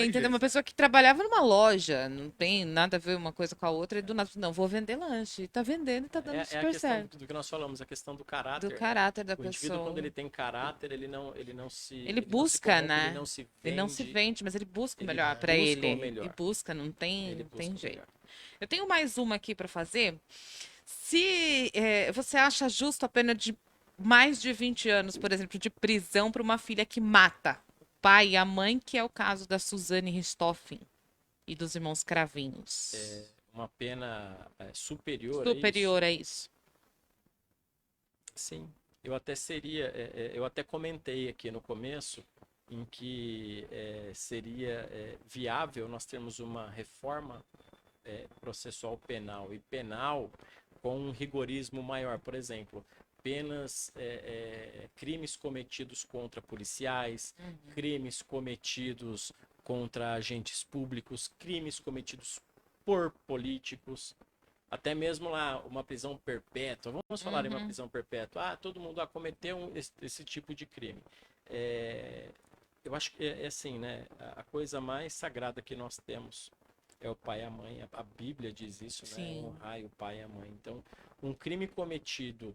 entendeu? jeito. Uma pessoa que trabalhava numa loja, não tem nada a ver uma coisa com a outra, e do nada, não, vou vender lanche. E tá vendendo e tá dando É a super questão certo. do que nós falamos, a questão do caráter. Do caráter da O indivíduo, pessoa. quando ele tem caráter, ele não se. Ele não se busca, corrompe, né? Ele não se vende. Ele não se vende, mas ele busca o Ele melhor pra busca ele. o melhor. Ele busca, não tem, Ele não busca tem o jeito. melhor. Eu tenho mais uma aqui pra fazer. Se você acha justo a pena de mais de 20 anos, por exemplo, de prisão para uma filha que mata o pai e a mãe, que é o caso da Suzane Richthofen e dos irmãos Cravinhos. Uma pena superior a isso. Superior a isso. Sim, eu até eu até comentei aqui no começo em que seria viável nós termos uma reforma processual penal e penal com um rigorismo maior. Por exemplo, penas, crimes cometidos contra policiais, crimes cometidos contra agentes públicos, crimes cometidos por políticos. Até mesmo lá, uma prisão perpétua. Vamos falar em uma prisão perpétua. Todo mundo cometeu esse tipo de crime. Eu acho que é assim, né? A coisa mais sagrada que nós temos é o pai e a mãe. A Bíblia diz isso, né? Sim. Honrar o pai e a mãe. Então, um crime cometido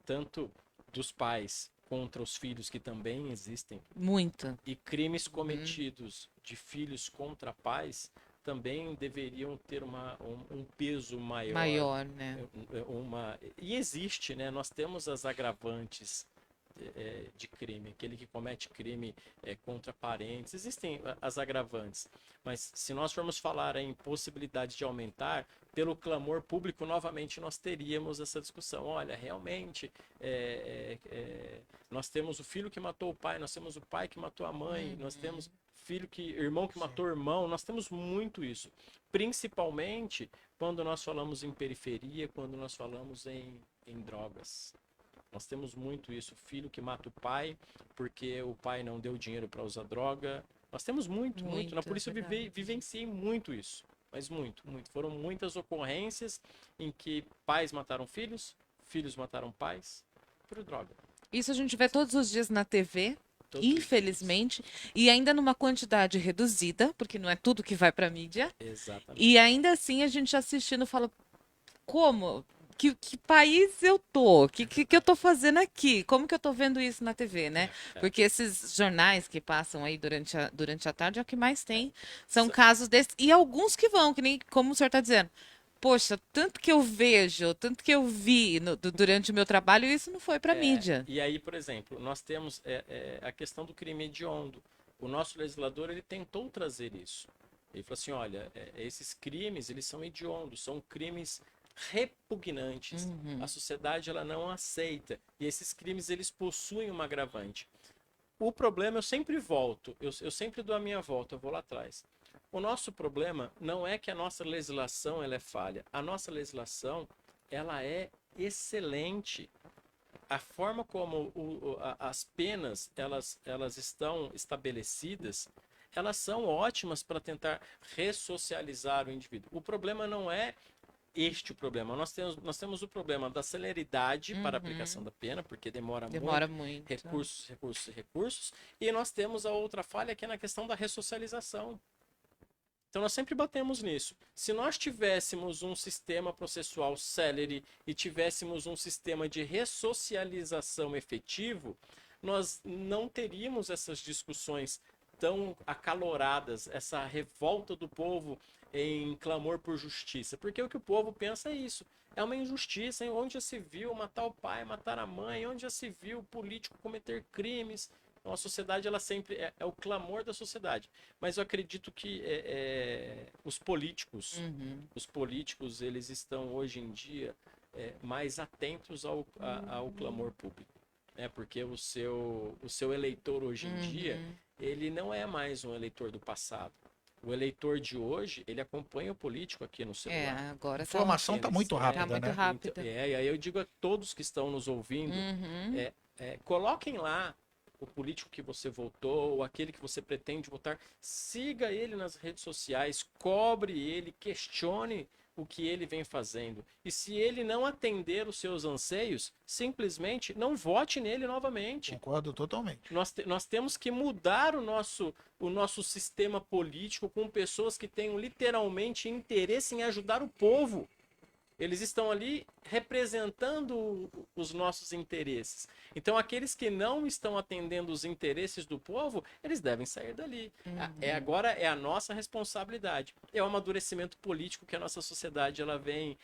tanto dos pais contra os filhos, que também existem, Muito. e crimes cometidos de filhos contra pais, também deveriam ter um peso maior. Maior, né? E existe, né? Nós temos as agravantes de crime, aquele que comete crime contra parentes, existem as agravantes, mas se nós formos falar em possibilidade de aumentar, pelo clamor público, novamente nós teríamos essa discussão. Olha, realmente, nós temos o filho que matou o pai, nós temos o pai que matou a mãe, nós temos irmão que matou o irmão, nós temos muito isso, principalmente quando nós falamos em periferia, quando nós falamos em drogas. Nós temos muito isso, filho que mata o pai porque o pai não deu dinheiro para usar droga. Nós temos muito. Na polícia eu vivenciei muito isso, mas muito. Foram muitas ocorrências em que pais mataram filhos, filhos mataram pais por droga. Isso a gente vê todos os dias na TV. Todos os Infelizmente, e ainda numa quantidade reduzida, porque não é tudo que vai para mídia. Exatamente. E ainda assim a gente assistindo fala, como? Que país eu tô? Que eu tô fazendo aqui? Como que eu tô vendo isso na TV, né? Porque esses jornais que passam aí durante a tarde é o que mais tem. São casos desses. E alguns que vão, que nem como o senhor está dizendo. Poxa, tanto que eu vejo, tanto que eu vi durante o meu trabalho, isso não foi para mídia. E aí, por exemplo, nós temos a questão do crime hediondo. O nosso legislador, ele tentou trazer isso. Ele falou assim, olha, esses crimes, eles são hediondos, são crimes repugnantes. A sociedade, ela não aceita. E esses crimes, eles possuem uma agravante. O problema, eu sempre volto, eu sempre dou a minha volta, eu vou lá atrás. O nosso problema não é que a nossa legislação ela é falha. A nossa legislação ela é excelente. A forma como as penas elas estão estabelecidas elas são ótimas para tentar ressocializar o indivíduo. O problema não é o problema. Nós temos o problema da celeridade para a aplicação da pena, porque demora muito. Recursos. E nós temos a outra falha, que é na questão da ressocialização. Então, nós sempre batemos nisso. Se nós tivéssemos um sistema processual célere e tivéssemos um sistema de ressocialização efetivo, nós não teríamos essas discussões tão acaloradas, essa revolta do povo em clamor por justiça. Porque o que o povo pensa é isso. É uma injustiça, em onde já se viu matar o pai, matar a mãe, onde já se viu o político cometer crimes. Então, a sociedade, ela sempre é o clamor da sociedade. Mas eu acredito que os políticos, eles estão hoje em dia mais atentos ao clamor público. Porque o seu eleitor hoje em dia, ele não é mais um eleitor do passado. O eleitor de hoje, ele acompanha o político aqui no celular. Agora a informação está muito rápida, tá muito né? rápida. E aí eu digo a todos que estão nos ouvindo, coloquem lá o político que você votou, ou aquele que você pretende votar, siga ele nas redes sociais, cobre ele, questione o que ele vem fazendo. E se ele não atender os seus anseios, simplesmente não vote nele novamente. Concordo totalmente. Nós temos que mudar o nosso sistema político com pessoas que tenham literalmente interesse em ajudar o povo. Eles estão ali representando os nossos interesses. Então, aqueles que não estão atendendo os interesses do povo, eles devem sair dali. Agora é a nossa responsabilidade. É o amadurecimento político que a nossa sociedade ela vem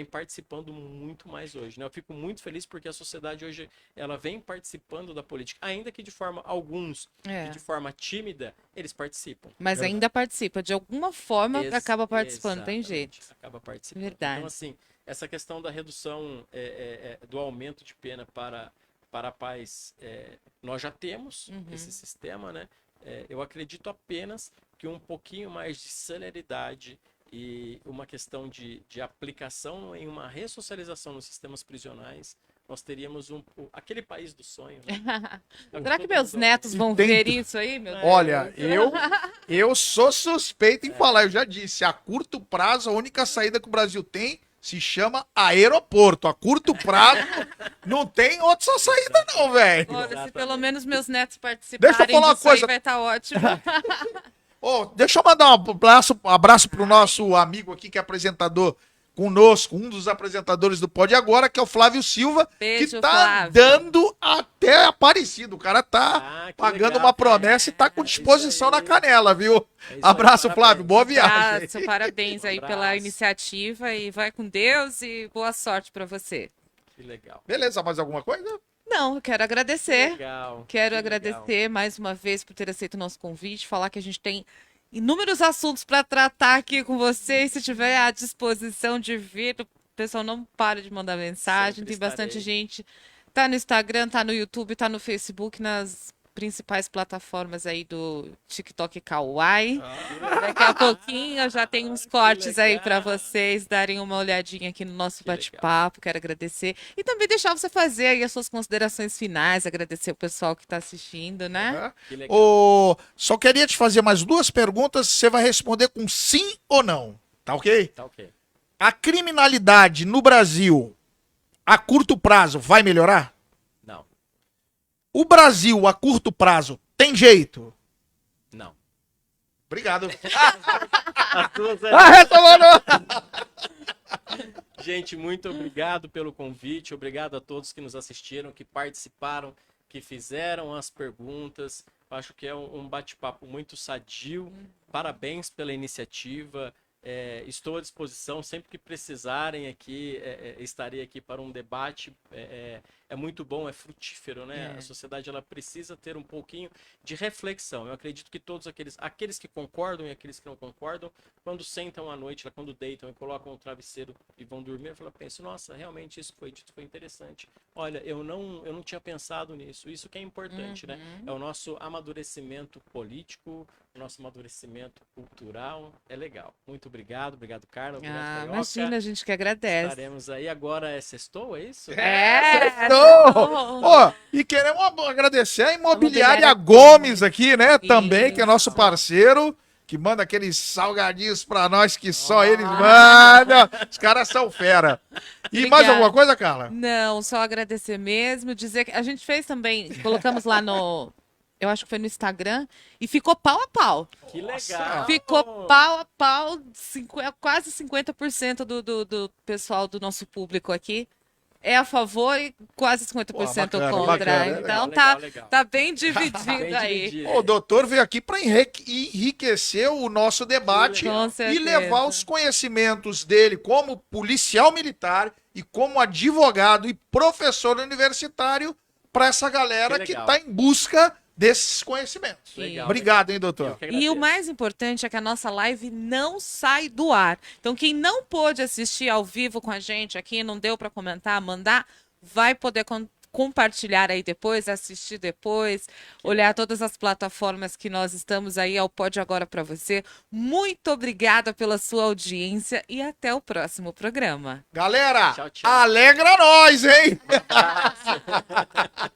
participando muito mais hoje, né? Eu fico muito feliz porque a sociedade hoje ela vem participando da política, ainda que de forma que de forma tímida, eles participam. Mas ainda participa, de alguma forma acaba participando, tem jeito. Acaba participando. Verdade. Então, assim, essa questão da redução do aumento de pena para pais, nós já temos esse sistema, né? Eu acredito apenas que um pouquinho mais de celeridade e uma questão de aplicação em uma ressocialização nos sistemas prisionais, nós teríamos aquele país do sonho, né? Será que meus netos vão Tento. ver isso aí, meu Deus? Olha, eu sou suspeito em falar, eu já disse, a curto prazo, a única saída que o Brasil tem se chama aeroporto. A curto prazo, não tem outra saída não, velho. Olha, se pelo menos meus netos participarem Deixa eu falar uma disso aí, coisa. vai estar ótimo. Deixa eu mandar um abraço pro nosso amigo aqui, que é apresentador conosco, um dos apresentadores do Pode Agora, que é o Flávio Silva, Beijo, que tá Flávio. dando até Aparecido. O cara tá que pagando legal, uma promessa e tá com disposição na canela, viu? Abraço, Flávio. Boa viagem. Abraço, parabéns aí pela iniciativa e vai com Deus e boa sorte pra você. Que legal. Beleza, mais alguma coisa? Não, eu quero agradecer. Legal. Quero Que agradecer legal. mais uma vez por ter aceito o nosso convite, falar que a gente tem inúmeros assuntos para tratar aqui com vocês. Se tiver à disposição de vir, o pessoal não para de mandar mensagem. Sempre Tem bastante estarei. gente. Tá no Instagram, tá no YouTube, tá no Facebook, nas principais plataformas aí do TikTok Kawaii. Daqui a pouquinho eu já tenho uns cortes aí para legal. vocês darem uma olhadinha aqui no nosso Que legal. bate-papo. Quero agradecer. E também deixar você fazer aí as suas considerações finais, agradecer o pessoal que está assistindo, né? Que legal. Só queria te fazer mais duas perguntas, você vai responder com sim ou não, tá ok? Tá ok. A criminalidade no Brasil, a curto prazo, vai melhorar? Não. O Brasil, a curto prazo, tem jeito? Não. Obrigado. As duas Essa, mano! Gente, muito obrigado pelo convite. Obrigado a todos que nos assistiram, que participaram, que fizeram as perguntas. Acho que é um bate-papo muito sadio. Parabéns pela iniciativa. Estou à disposição sempre que precisarem aqui. Estarei aqui para um debate. É muito bom, é frutífero, né? A sociedade ela precisa ter um pouquinho de reflexão. Eu acredito que todos aqueles que concordam e aqueles que não concordam, quando sentam à noite, quando deitam e colocam o travesseiro e vão dormir, eu penso, nossa, realmente isso que foi dito foi interessante. Olha, eu não tinha pensado nisso. Isso que é importante, né? É o nosso amadurecimento político, o nosso amadurecimento cultural. É legal. Muito obrigado, Carla. Obrigado, Carioca. Imagina, a gente que agradece. Estaremos aí agora. Sextou, é isso? É, Ô, ô, e queremos agradecer a Imobiliária Gomes aqui, né? Também, que é nosso parceiro, que manda aqueles salgadinhos pra nós que só eles mandam. Os caras são fera. E mais Obrigada. alguma coisa, Carla? Não, só agradecer mesmo, dizer que a gente fez também, colocamos lá no, eu acho que foi no Instagram, e ficou pau a pau. Que legal. Ficou pau a pau, quase 50% do pessoal do nosso público aqui é a favor e quase 50% Pô, bacana, contra. bacana, Então legal, legal. tá bem dividido Bem aí. dividido. O doutor veio aqui para enriquecer o nosso debate Com e certeza. levar os conhecimentos dele como policial militar e como advogado e professor universitário para essa galera Que que legal. está em busca desses conhecimentos. Legal. Obrigado, hein, Eu doutor? que E o agradeço. mais importante é que a nossa live não sai do ar. Então, quem não pôde assistir ao vivo com a gente aqui, não deu para comentar, mandar, vai poder compartilhar aí depois, assistir depois, olhar todas as plataformas que nós estamos aí ao Pode Agora para você. Muito obrigada pela sua audiência e até o próximo programa. Galera, Tchau, tchau. alegra nós, hein? Um abraço.